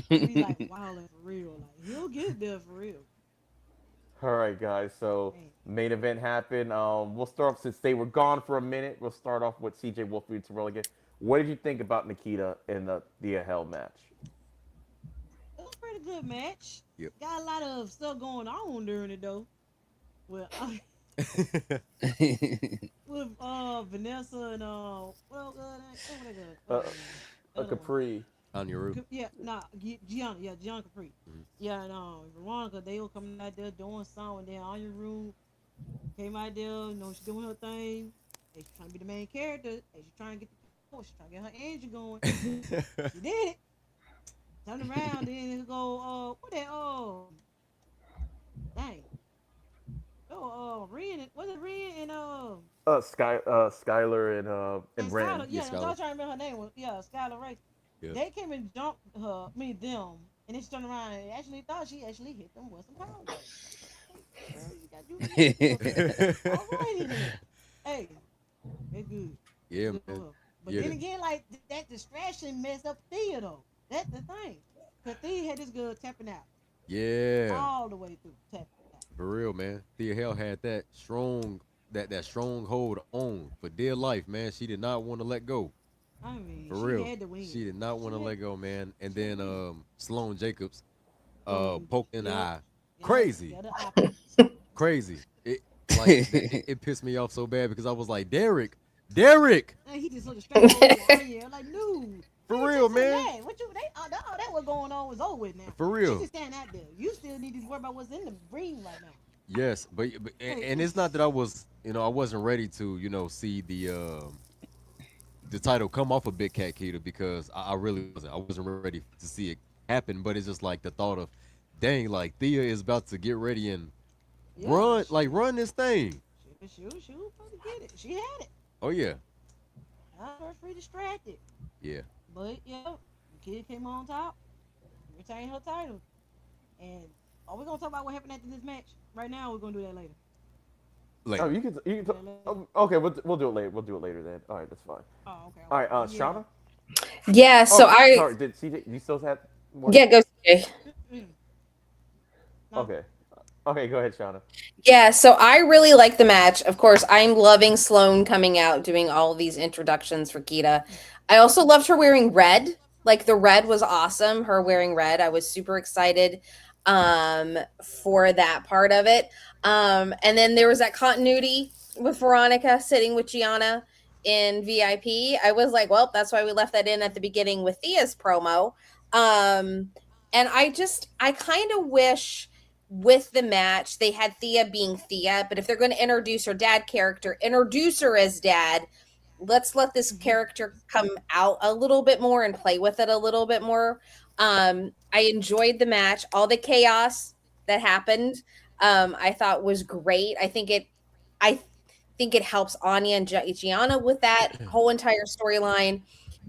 They be like wilding for real. Like he'll get there for real. All right, guys. So main event happened. We'll start off since they were gone for a minute. We'll start off with Ceejaywolfy and Terrell again. What did you think about Nikita in the Hell match? It was a pretty good match. Yep. Got a lot of stuff going on during it though. Well, with Vanessa and A Capri. On your roof. Yeah, Gianna Capri. Yeah, and Veronica, they were coming out there doing something, and then Anya Rue came out there, she's doing her thing. Hey, she's trying to be the main character. Hey, she's trying to get she's trying to get her engine going. She did it. Turn around, then it go, dang. Ren, was it Ren and Skylar and Ren. Skylar, yeah, Skylar. I was trying to remember her name. Skylar Ray. Yeah. They came and jumped them, and then she turned around and actually thought she actually hit them with some power. All right, hey, they're good. Yeah, Good man. for her. But Yeah, then they- again, like that distraction messed up Thea though. That's the thing. Cause Thea had this girl tapping out Yeah. all the way through tapping out. For real, man. Thea Hell had that strong hold on for dear life, man. She did not want to let go. I mean, For she real. had to win. She did not want to let go, man. And then Sloane Jacobs Boom. poked in the Yep. eye. Yeah, Crazy. yeah, the opposite. Crazy. It pissed me off so bad because I was like, Derek. And he just looked straight over Anya. Like, dude. For pay real, attention to man. that. What you all that was going on was over with now. For real. She just standing out there. You still need to worry about what's in the ring right now. Yes, but and it's not that I was, I wasn't ready to, see the title come off of Big Cat Keita because I really wasn't. I wasn't ready to see it happen. But it's just like the thought of, dang, like Thea is about to get ready and run this thing. She was supposed to get it. She had it. Oh yeah. Her free distracted. Yeah. But yeah, the kid came on top, retained her title. And are we gonna talk about what happened after this match? Right now, we're gonna do that later. Oh, you can. Okay, we'll do it later. We'll do it later then. All right, that's fine. Oh, okay. All right, Shauna. Yeah. So Sorry, did CJ? You still have? More? Yeah, go CJ. No. Okay. Okay, go ahead, Shauna. Yeah, so I really like the match. Of course, I'm loving Sloane coming out, doing all of these introductions for Keita. I also loved her wearing red. Like the red was awesome. Her wearing red. I was super excited for that part of it. And then there was that continuity with Veronica sitting with Gianna in VIP. I was like, well, that's why we left that in at the beginning with Thea's promo. And I kind of wish with the match they had Thea being Thea, but if they're going to introduce her dad character, introduce her as dad. Let's let this character come out a little bit more and play with it a little bit more. I enjoyed the match. All the chaos that happened, I thought was great. I think it helps Anya and Gianna with that whole entire storyline.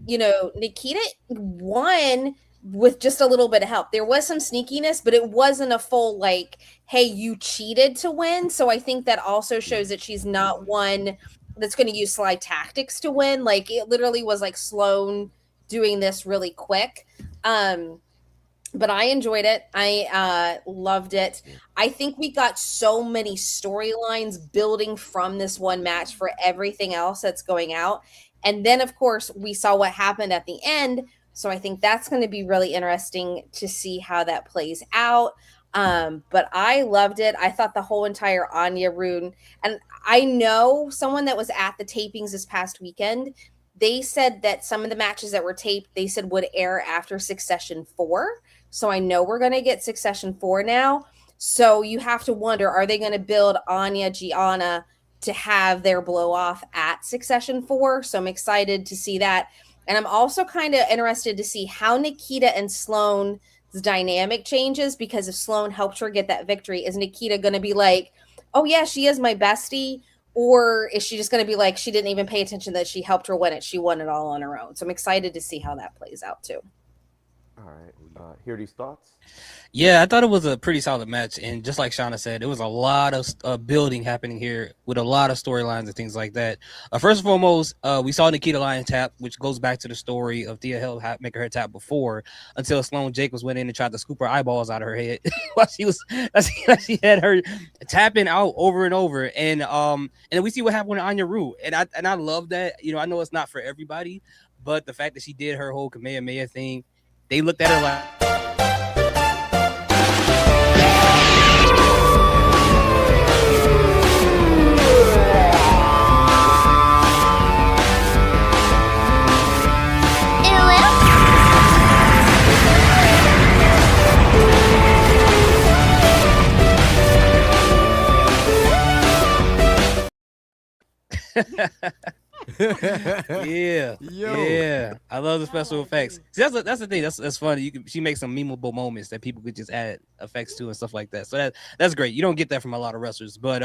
Nikita won with just a little bit of help. There was some sneakiness, but it wasn't a full like, hey, you cheated to win. So I think that also shows that she's not one that's going to use slide tactics to win. Like it literally was like Sloane doing this really quick. But I enjoyed it. I loved it. I think we got so many storylines building from this one match for everything else that's going out. And then, of course, we saw what happened at the end. So I think that's going to be really interesting to see how that plays out. But I loved it. I thought the whole entire Anya rune, and I know someone that was at the tapings this past weekend, they said that some of the matches that were taped, they said would air after Succession 4. So I know we're going to get Succession 4 now. So you have to wonder, are they going to build Anya, Gianna to have their blow off at Succession 4? So I'm excited to see that. And I'm also kind of interested to see how Nikita and Sloane's dynamic changes, because if Sloane helped her get that victory, is Nikita going to be like, oh yeah, she is my bestie? Or is she just going to be like, she didn't even pay attention that she helped her win it. She won it all on her own. So I'm excited to see how that plays out too. All right. Hear these thoughts? Yeah, I thought it was a pretty solid match. And just like Shauna said, it was a lot of building happening here with a lot of storylines and things like that. First and foremost, we saw Nikita Lion tap, which goes back to the story of Thea Hill making her tap before, until Sloane Jacobs went in and tried to scoop her eyeballs out of her head while she had her tapping out over and over. And then we see what happened with Anya Rue. And I love that. I know it's not for everybody, but the fact that she did her whole Kamehameha thing, they looked at her like, yeah. I love the special effects. See, that's the thing. That's funny. She makes some memeable moments that people could just add effects to and stuff like that. So that's great. You don't get that from a lot of wrestlers. But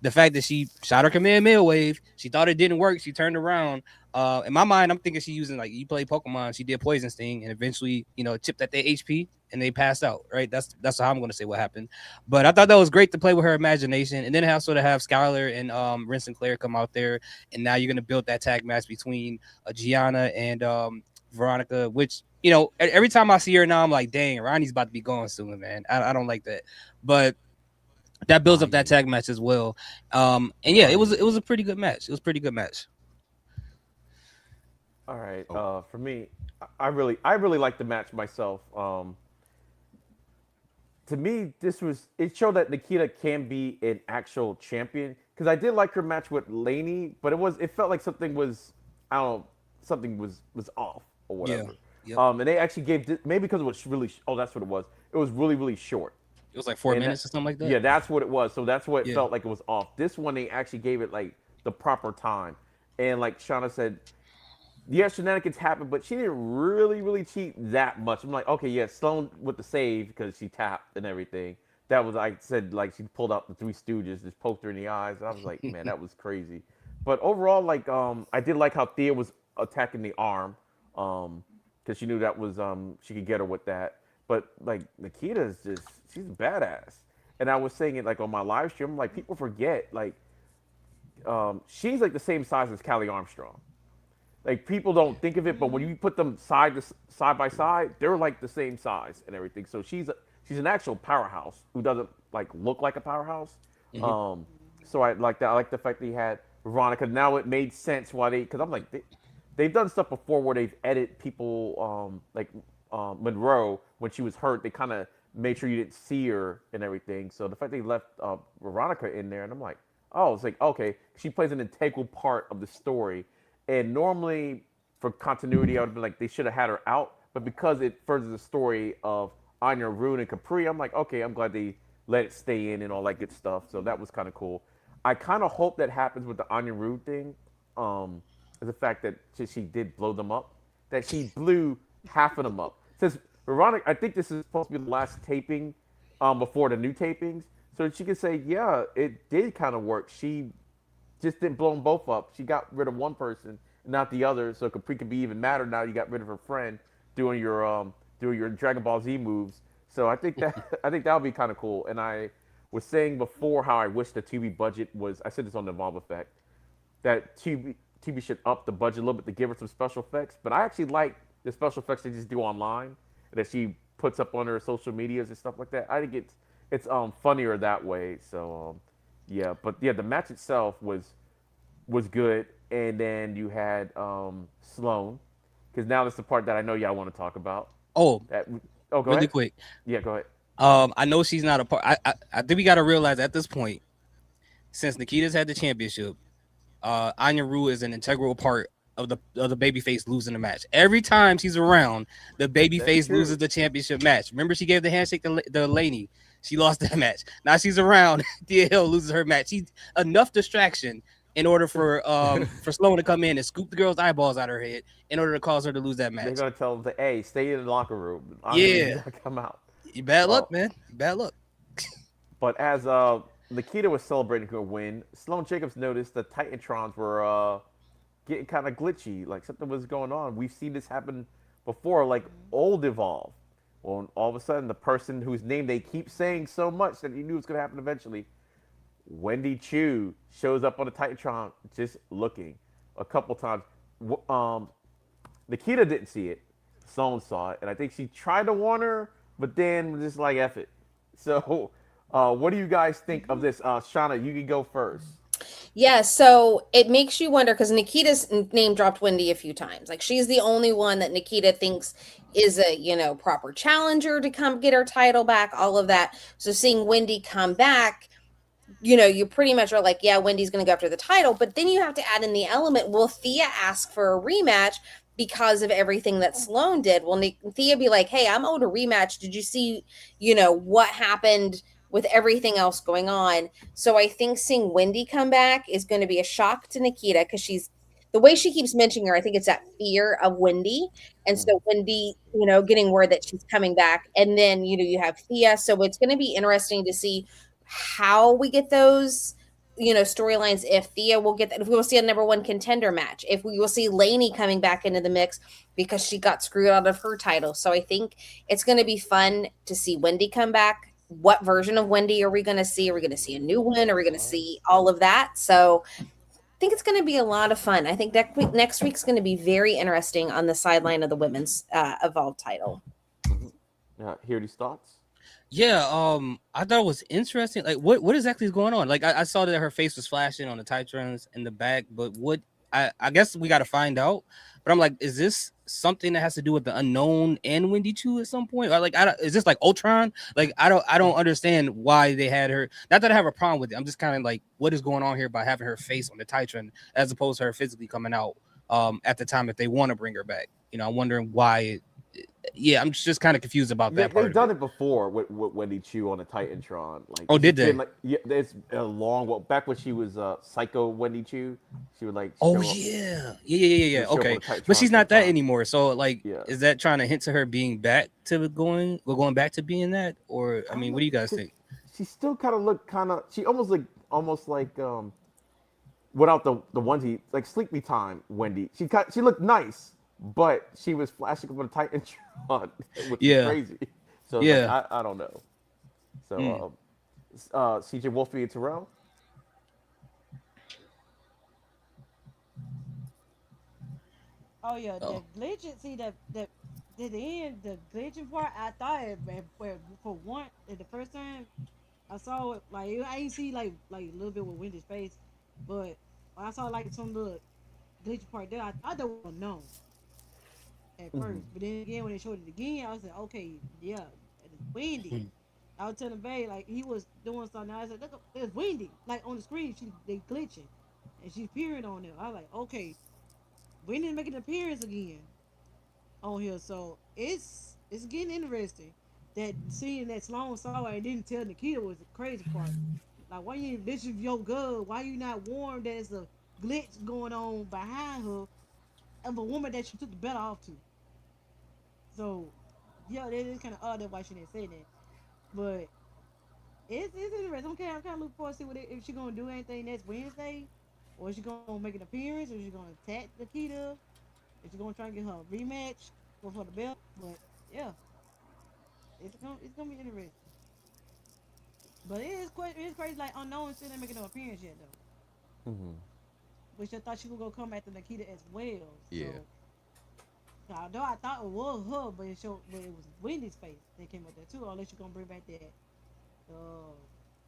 the fact that she shot her Kamehameha wave, she thought it didn't work. She turned around. In my mind, I'm thinking she's using, like, you play Pokemon. She did Poison Sting and eventually, chipped at their HP and they passed out. Right. That's how I'm going to say what happened. But I thought that was great to play with her imagination, and then have Skylar and Ren Sinclair come out there, and now you're going to build that tag match between Gianna and Veronica, which, every time I see her now, I'm like, dang, Ronnie's about to be going soon, man. I don't like that, but that builds up that tag match as well. And yeah, it was a pretty good match. It was a pretty good match. All right. Oh. For me, I really like the match myself. To me, it showed that Nikita can be an actual champion because I did like her match with Laney, but it felt like something was I don't know something was off or Yeah. whatever. Yep. And they actually maybe because it was really that's what it was. It was really really short. It was like 4 And minutes or something like that. Yeah, that's what it was. So that's what it Yeah. felt like it was off. This one they actually gave it like the proper time, and like Shauna said, yeah, shenanigans happened, but she didn't really cheat that much. I'm like, okay, yeah, Sloan with the save because she tapped and everything. That was, I said, like she pulled out the Three Stooges, just poked her in the eyes. I was like, man, that was crazy. But overall, like, I did like how Thea was attacking the arm, because she knew that was she could get her with that. But like Nikita is she's badass. And I was saying it like on my live stream, like people forget like she's like the same size as Callie Armstrong. Like people don't think of it, but when you put them side by side, they're like the same size and everything. So she's an actual powerhouse who doesn't like look like a powerhouse. So I like that. I like the fact that he had Veronica. Now it made sense why because I'm like they've done stuff before where they've edited people like Monroe when she was hurt. They kind of made sure you didn't see her and everything. So the fact they left Veronica in there, and I'm like, oh, it's like okay, she plays an integral part of the story. And normally, for continuity, I would have been like, they should have had her out. But because it furthers the story of Anya Rune and Capri, I'm like, okay, I'm glad they let it stay in and all that good stuff. So that was kind of cool. I kind of hope that happens with the Anya Rune thing. The fact that she did blow them up, that she blew half of them up. Since Veronica, I think this is supposed to be the last taping before the new tapings. So she could say, yeah, it did kind of work. She just didn't blow them both up. She got rid of one person and not the other. So Capri could be even madder now. You got rid of her friend doing your Dragon Ball Z moves. So I think that would be kind of cool. And I was saying before how I wish the TV budget was. I said this on the Evolve Effect that TV should up the budget a little bit to give her some special effects. But I actually like the special effects they just do online that she puts up on her social medias and stuff like that. I think it's funnier that way. So. Yeah, but yeah, the match itself was good, and then you had Sloan, because now that's the part that I know y'all want to talk about. Oh, go really ahead. Quick. Yeah, go ahead. I know she's not a part. I think we got to realize at this point, since Nikita's had the championship, Anya Rue is an integral part of the babyface losing the match. Every time she's around, the babyface loses the championship match. Remember, she gave the handshake to the Laney. She lost that match. Now she's around. Thea Hill loses her match. She's enough distraction in order for Sloan to come in and scoop the girl's eyeballs out of her head in order to cause her to lose that match. They're gonna tell them, "Hey, stay in the locker room. Come out." You bad luck, man. Bad luck. But as Nikita was celebrating her win, Sloan Jacobs noticed the Titantrons were getting kind of glitchy. Like something was going on. We've seen this happen before, like old Evolve. Well, all of a sudden, the person whose name they keep saying so much that you knew was going to happen eventually, Wendy Chu, shows up on the Titantron just looking a couple times. Nikita didn't see it. Sloan saw it. And I think she tried to warn her, but then just like, F it. So what do you guys think of this? Shauna, you can go first. Yeah, so it makes you wonder because Nikita's name dropped Wendy a few times. Like she's the only one that Nikita thinks is a proper challenger to come get her title back, all of that. So seeing Wendy come back, you pretty much are like, yeah, Wendy's going to go after the title. But then you have to add in the element, will Thea ask for a rematch because of everything that Sloan did? Will Thea be like, hey, I'm owed a rematch. Did you see, what happened with everything else going on? So I think seeing Wendy come back is going to be a shock to Nikita because the way she keeps mentioning her, I think it's that fear of Wendy. And so Wendy, getting word that she's coming back. And then, you have Thea. So it's going to be interesting to see how we get those, storylines. If Thea will get that, if we will see a number one contender match, if we will see Laney coming back into the mix because she got screwed out of her title. So I think it's going to be fun to see Wendy come back. What version of Wendy are we going to see? Are we going to see a new one? Are we going to see all of that? So I think it's going to be a lot of fun. I think next week's going to be very interesting on the sideline of the women's Evolve title. Hear these thoughts? Yeah, I thought it was interesting. Like, what exactly is going on? Like, I saw that her face was flashing on the Titrons in the back, but what I guess we got to find out. But I'm like, is this something that has to do with the Unknown and Wendy Chu at some point? Or like, is this like Ultron? Like, I don't understand why they had her. Not that I have a problem with it. I'm just kind of like, what is going on here by having her face on the Titran as opposed to her physically coming out at the time if they want to bring her back. You know, I'm wondering why. Yeah, I'm just kind of confused about that part. They've done it before with Wendy Chu on the Titantron. Like, oh, did they? Like, yeah, it's a long. Well, back when she was Psycho Wendy Chu, she would like. Oh yeah. Okay, but she's not that anymore. So like, is that trying to hint to her being back to going back to being that? Or I mean, what do you guys think? She still kind of looked she almost like without the onesie, like Sleepy Time Wendy. She looked nice, but she was flashing up on a Titantron, which is crazy. So like, I don't know. So Ceejaywolfy and Terrell. Oh yeah, the glitching. See that at the end, the glitching part. I thought for one, the first time I saw it, like I ain't see like a little bit with Wendy's face, but when I saw like some little glitching part there, I thought that was unknown at first. But then again, when they showed it again, I was like, okay, yeah, it's Wendy. I was telling Bay like he was doing something. I said, look, there's Wendy. Like on the screen, they glitching, and she's peering on them. I was like, okay, Wendy's making an appearance again on here. So it's getting interesting. That seeing that Sloan saw her and didn't tell Nikita was the crazy part. Like, why you? This is your girl. Why you not warned there's a glitch going on behind her of a woman that she took the belt off to? So, yeah, it is kind of odd that why she didn't say that. But it's interesting. Okay, I'm kind of looking forward to see if she's gonna do anything next Wednesday, or is she gonna make an appearance, or is she gonna attack Nikita? Is she gonna try and get her a rematch for the belt? But yeah, it's gonna be interesting. But it's crazy. Like Unknown still ain't making no appearance yet though. Which I thought she was gonna come after Nikita as well. Yeah. So, although I thought it was her, but it was Wendy's face that came up there too. Unless you're gonna bring back that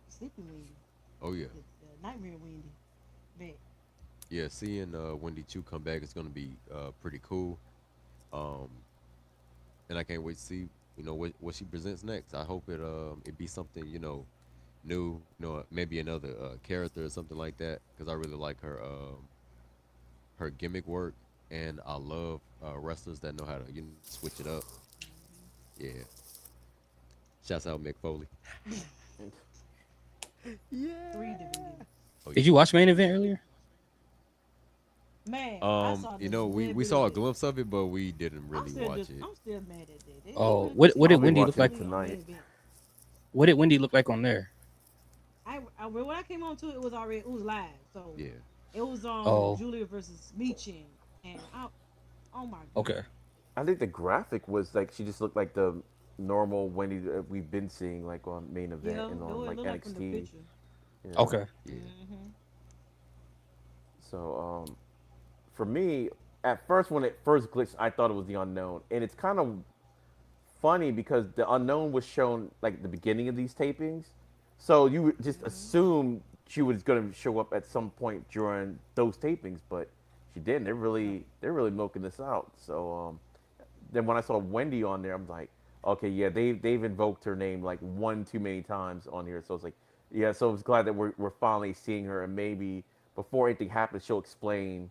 sleeping Wendy. Oh yeah. The nightmare Wendy. Back. Yeah, seeing Wendy Chu come back is gonna be pretty cool. And I can't wait to see what she presents next. I hope it be something new, maybe another character or something like that, because I really like her gimmick work, and I love wrestlers that know how to switch it up. Yeah. Shouts out Mick Foley. Yeah. Did you watch Main Event earlier? Man, we saw a glimpse of it, but we didn't really watch it. I'm still mad at that. Oh, what did Wendy look like tonight? What did Wendy look like on there? When I came on to it, it was live. So yeah, it was on Julia versus Michin, and oh my god. Okay. I think the graphic was like she just looked like the normal Wendy that we've been seeing like on Main Event and on like NXT. Okay. Yeah. So for me, at first when it first glitched, I thought it was the Unknown, and it's kind of funny because the Unknown was shown like the beginning of these tapings, so you would just assume she was going to show up at some point during those tapings, but she didn't. They're really milking this out. So then when I saw Wendy on there, I'm like, okay, yeah, they've invoked her name like one too many times on here. So it's like, yeah, so I was glad that we're finally seeing her, and maybe before anything happens, she'll explain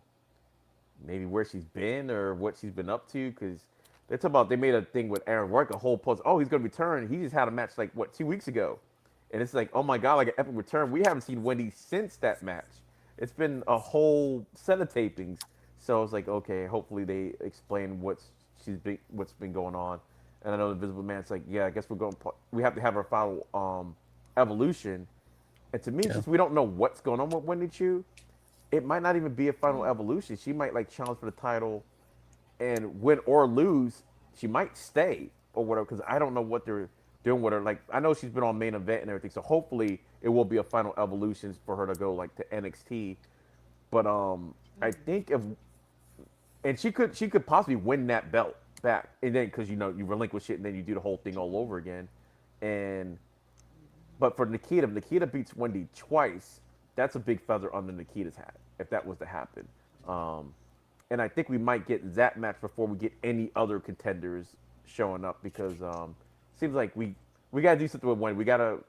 maybe where she's been or what she's been up to, because they made a thing with Aaron Rourke, a whole post. Oh, he's gonna return. He just had a match like 2 weeks ago, and it's like, oh my god, like an epic return. We haven't seen Wendy since that match. It's been a whole set of tapings. So I was like, okay, hopefully they explain what's been going on. And I know the Invisible Man's like, yeah, I guess we have to have our final evolution. And to me, since we don't know what's going on with Wendy Chu, it might not even be a final evolution. She might like challenge for the title, and win or lose, she might stay or whatever. Because I don't know what they're doing with her. Like, I know she's been on Main Event and everything, so hopefully it will be a final evolution for her to go like to NXT. But I think she could possibly win that belt back, and then because you relinquish it and then you do the whole thing all over again, But for Nikita, if Nikita beats Wendy twice, that's a big feather under Nikita's hat, if that was to happen. And I think we might get that match before we get any other contenders showing up because seems like we gotta do something with Wendy. We gotta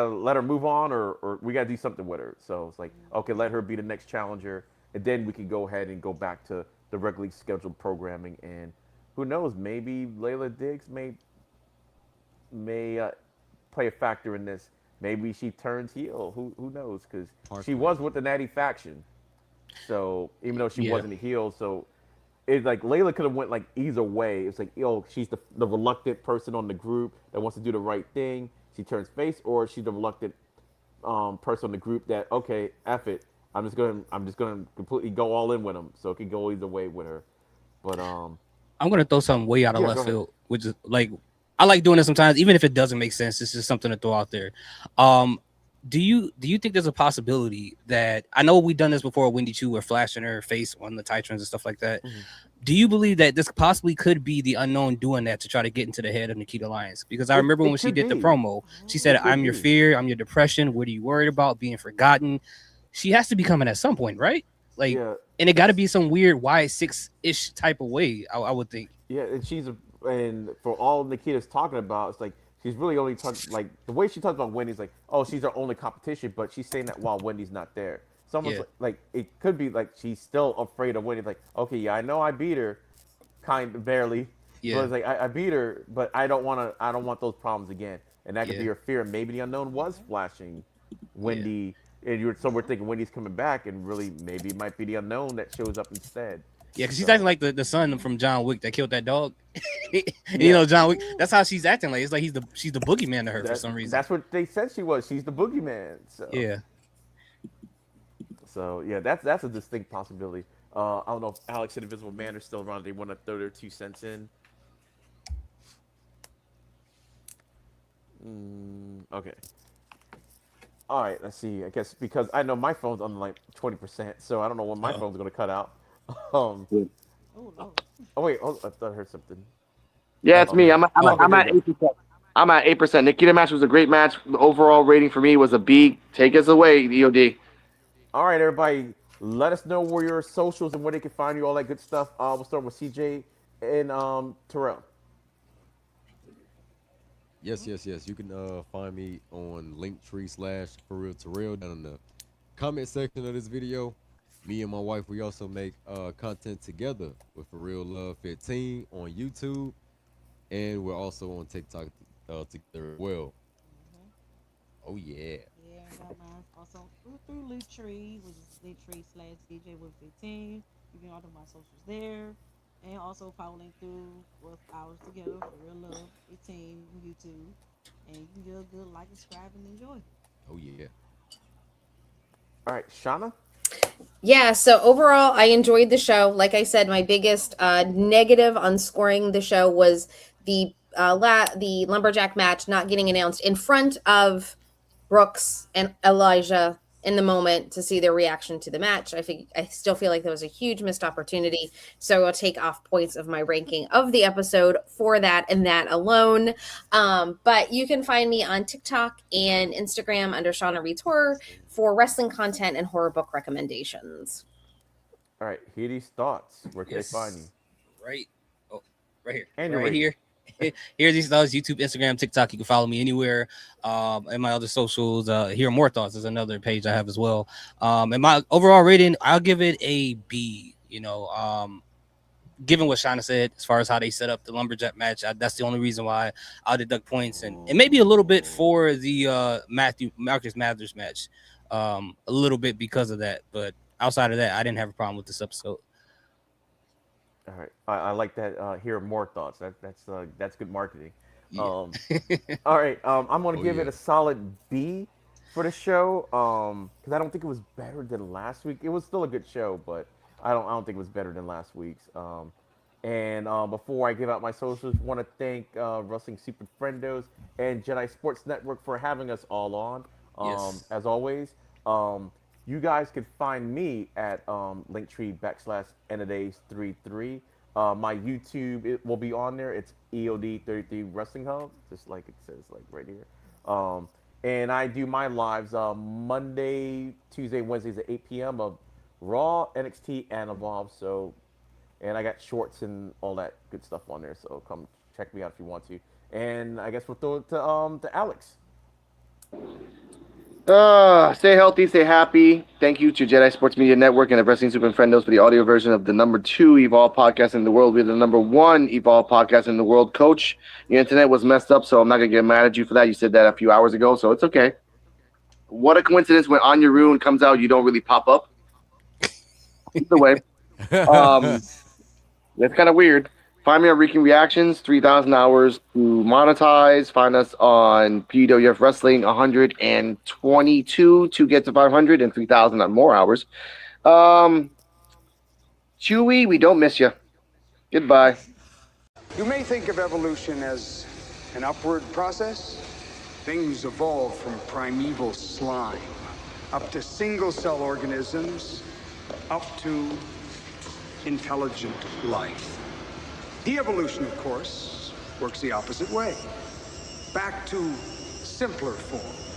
let her move on or we gotta do something with her. So it's like okay, let her be the next challenger, and then we can go ahead and go back to the regularly scheduled programming. And who knows, maybe Layla Diggs may play a factor in this. Maybe she turns heel. Who knows? Because she was with the Natty faction. So even though she wasn't a heel, so it's like Layla could have went like either way. It's like, she's the reluctant person on the group that wants to do the right thing. She turns face, or she's the reluctant person on the group that okay, F it. I'm just gonna completely go all in with him. So it could go either way with her. But I'm gonna throw something way out of left field, which is like I like doing it sometimes, even if it doesn't make sense. It's just something to throw out there. Do you think there's a possibility that I know we've done this before? Wendy Chu, we're flashing her face on the Titrans and stuff like that. Mm-hmm. Do you believe that this possibly could be the unknown doing that to try to get into the head of Nikita Lyons? Because I remember when she did the promo, she said, "I'm your fear, I'm your depression. What are you worried about? Being forgotten." She has to be coming at some point, right? Like, and it got to be some weird Y6-ish type of way. I would think. Yeah, and for all Nikita's talking about, it's like she's really only talking like the way she talks about Wendy's like, oh, she's our only competition, but she's saying that while Wendy's not there. Someone's like it could be like she's still afraid of Wendy. Like, okay, yeah, I know I beat her, kind of barely. Yeah, but it's like I beat her, but I don't want those problems again. And that could be her fear. Maybe the unknown was flashing Wendy, and we're thinking Wendy's coming back, and really maybe it might be the unknown that shows up instead. Yeah, because she's acting like the son from John Wick that killed that dog. You know, John Wick. That's how she's acting like. It's like she's the boogeyman to her for some reason. That's what they said she was. She's the boogeyman. So. Yeah. So yeah, that's a distinct possibility. I don't know if Alex and Invisible Man are still around. They want to throw their 2 cents in. Okay. All right. Let's see. I guess because I know my phone's on like 20%, so I don't know when my phone's gonna cut out. Oh wait. Oh, I thought I heard something. Yeah, it's me. I'm at 8%. I'm at 8%. Nikita match was a great match. The overall rating for me was a B. Take us away, EOD. All right, everybody. Let us know where your socials and where they can find you, all that good stuff. We'll start with CJ and Terrell. Yes. You can find me on linktr.ee/ForRealTerrell down in the comment section of this video. Me and my wife, we also make content together with For Real Love 15 on YouTube, and we're also on TikTok together as well. Oh yeah. Yeah, I got mine also through Linktree, which is Linktree/Ceejaywolfy15. You can order my socials there, and also follow Link through with ours together For Real Love 15 on YouTube, and you can give a good like, subscribe, and enjoy. Oh yeah. All right, Shauna. Yeah, so overall, I enjoyed the show. Like I said, my biggest negative on scoring the show was the lumberjack match not getting announced in front of Brooks and Elijah in the moment to see their reaction to the match. I still feel like there was a huge missed opportunity. So I'll take off points of my ranking of the episode for that and that alone. But you can find me on TikTok and Instagram under Shauna Reads Horror for wrestling content and horror book recommendations. All right, hear these thoughts. Where can they find you? Right. Oh, right here. And right here. Here's these thoughts: YouTube, Instagram, TikTok. You can follow me anywhere. And my other socials. Hear More Thoughts is another page I have as well. And my overall rating, I'll give it a B. You know, given what Shauna said as far as how they set up the lumberjack match, that's the only reason why I'll deduct points, and maybe a little bit for the Marcus Mathers match, a little bit because of that. But outside of that, I didn't have a problem with this episode. All right, I like that. Hear More Thoughts. That's good marketing. Yeah. All right, I'm gonna give it a solid B for the show. Because I don't think it was better than last week. It was still a good show, but I don't think it was better than last week's. And before I give out my socials, want to thank Wrestling Super Friendos and Jedi Sports Network for having us all on. As always, you guys can find me at Linktree/Enadays33. My YouTube, it will be on there. It's EOD33 Wrestling Hub, just like it says, like right here. And I do my lives Monday, Tuesday, Wednesdays at 8 p.m. of Raw, NXT, and Evolve. So, and I got shorts and all that good stuff on there. So come check me out if you want to. And I guess we'll throw it to Alex. Stay healthy, stay happy. Thank you to Jedi Sports Media Network and the Wrestling Super Friendos for the audio version of the #2 Evolve podcast in the world. We're the #1 Evolve podcast in the world. Coach, your internet was messed up, so I'm not going to get mad at you for that. You said that a few hours ago, so it's okay. What a coincidence when On Your Ruin comes out, you don't really pop up. Either way. That's kind of weird. Find me on Wreaking Reactions, 3,000 hours to monetize. Find us on PUWF Wrestling, 122 to get to 500 and 3,000 on more hours. Chewy, we don't miss you. Goodbye. You may think of evolution as an upward process. Things evolve from primeval slime, up to single-cell organisms, up to intelligent life. De-evolution, of course, works the opposite way. Back to simpler forms.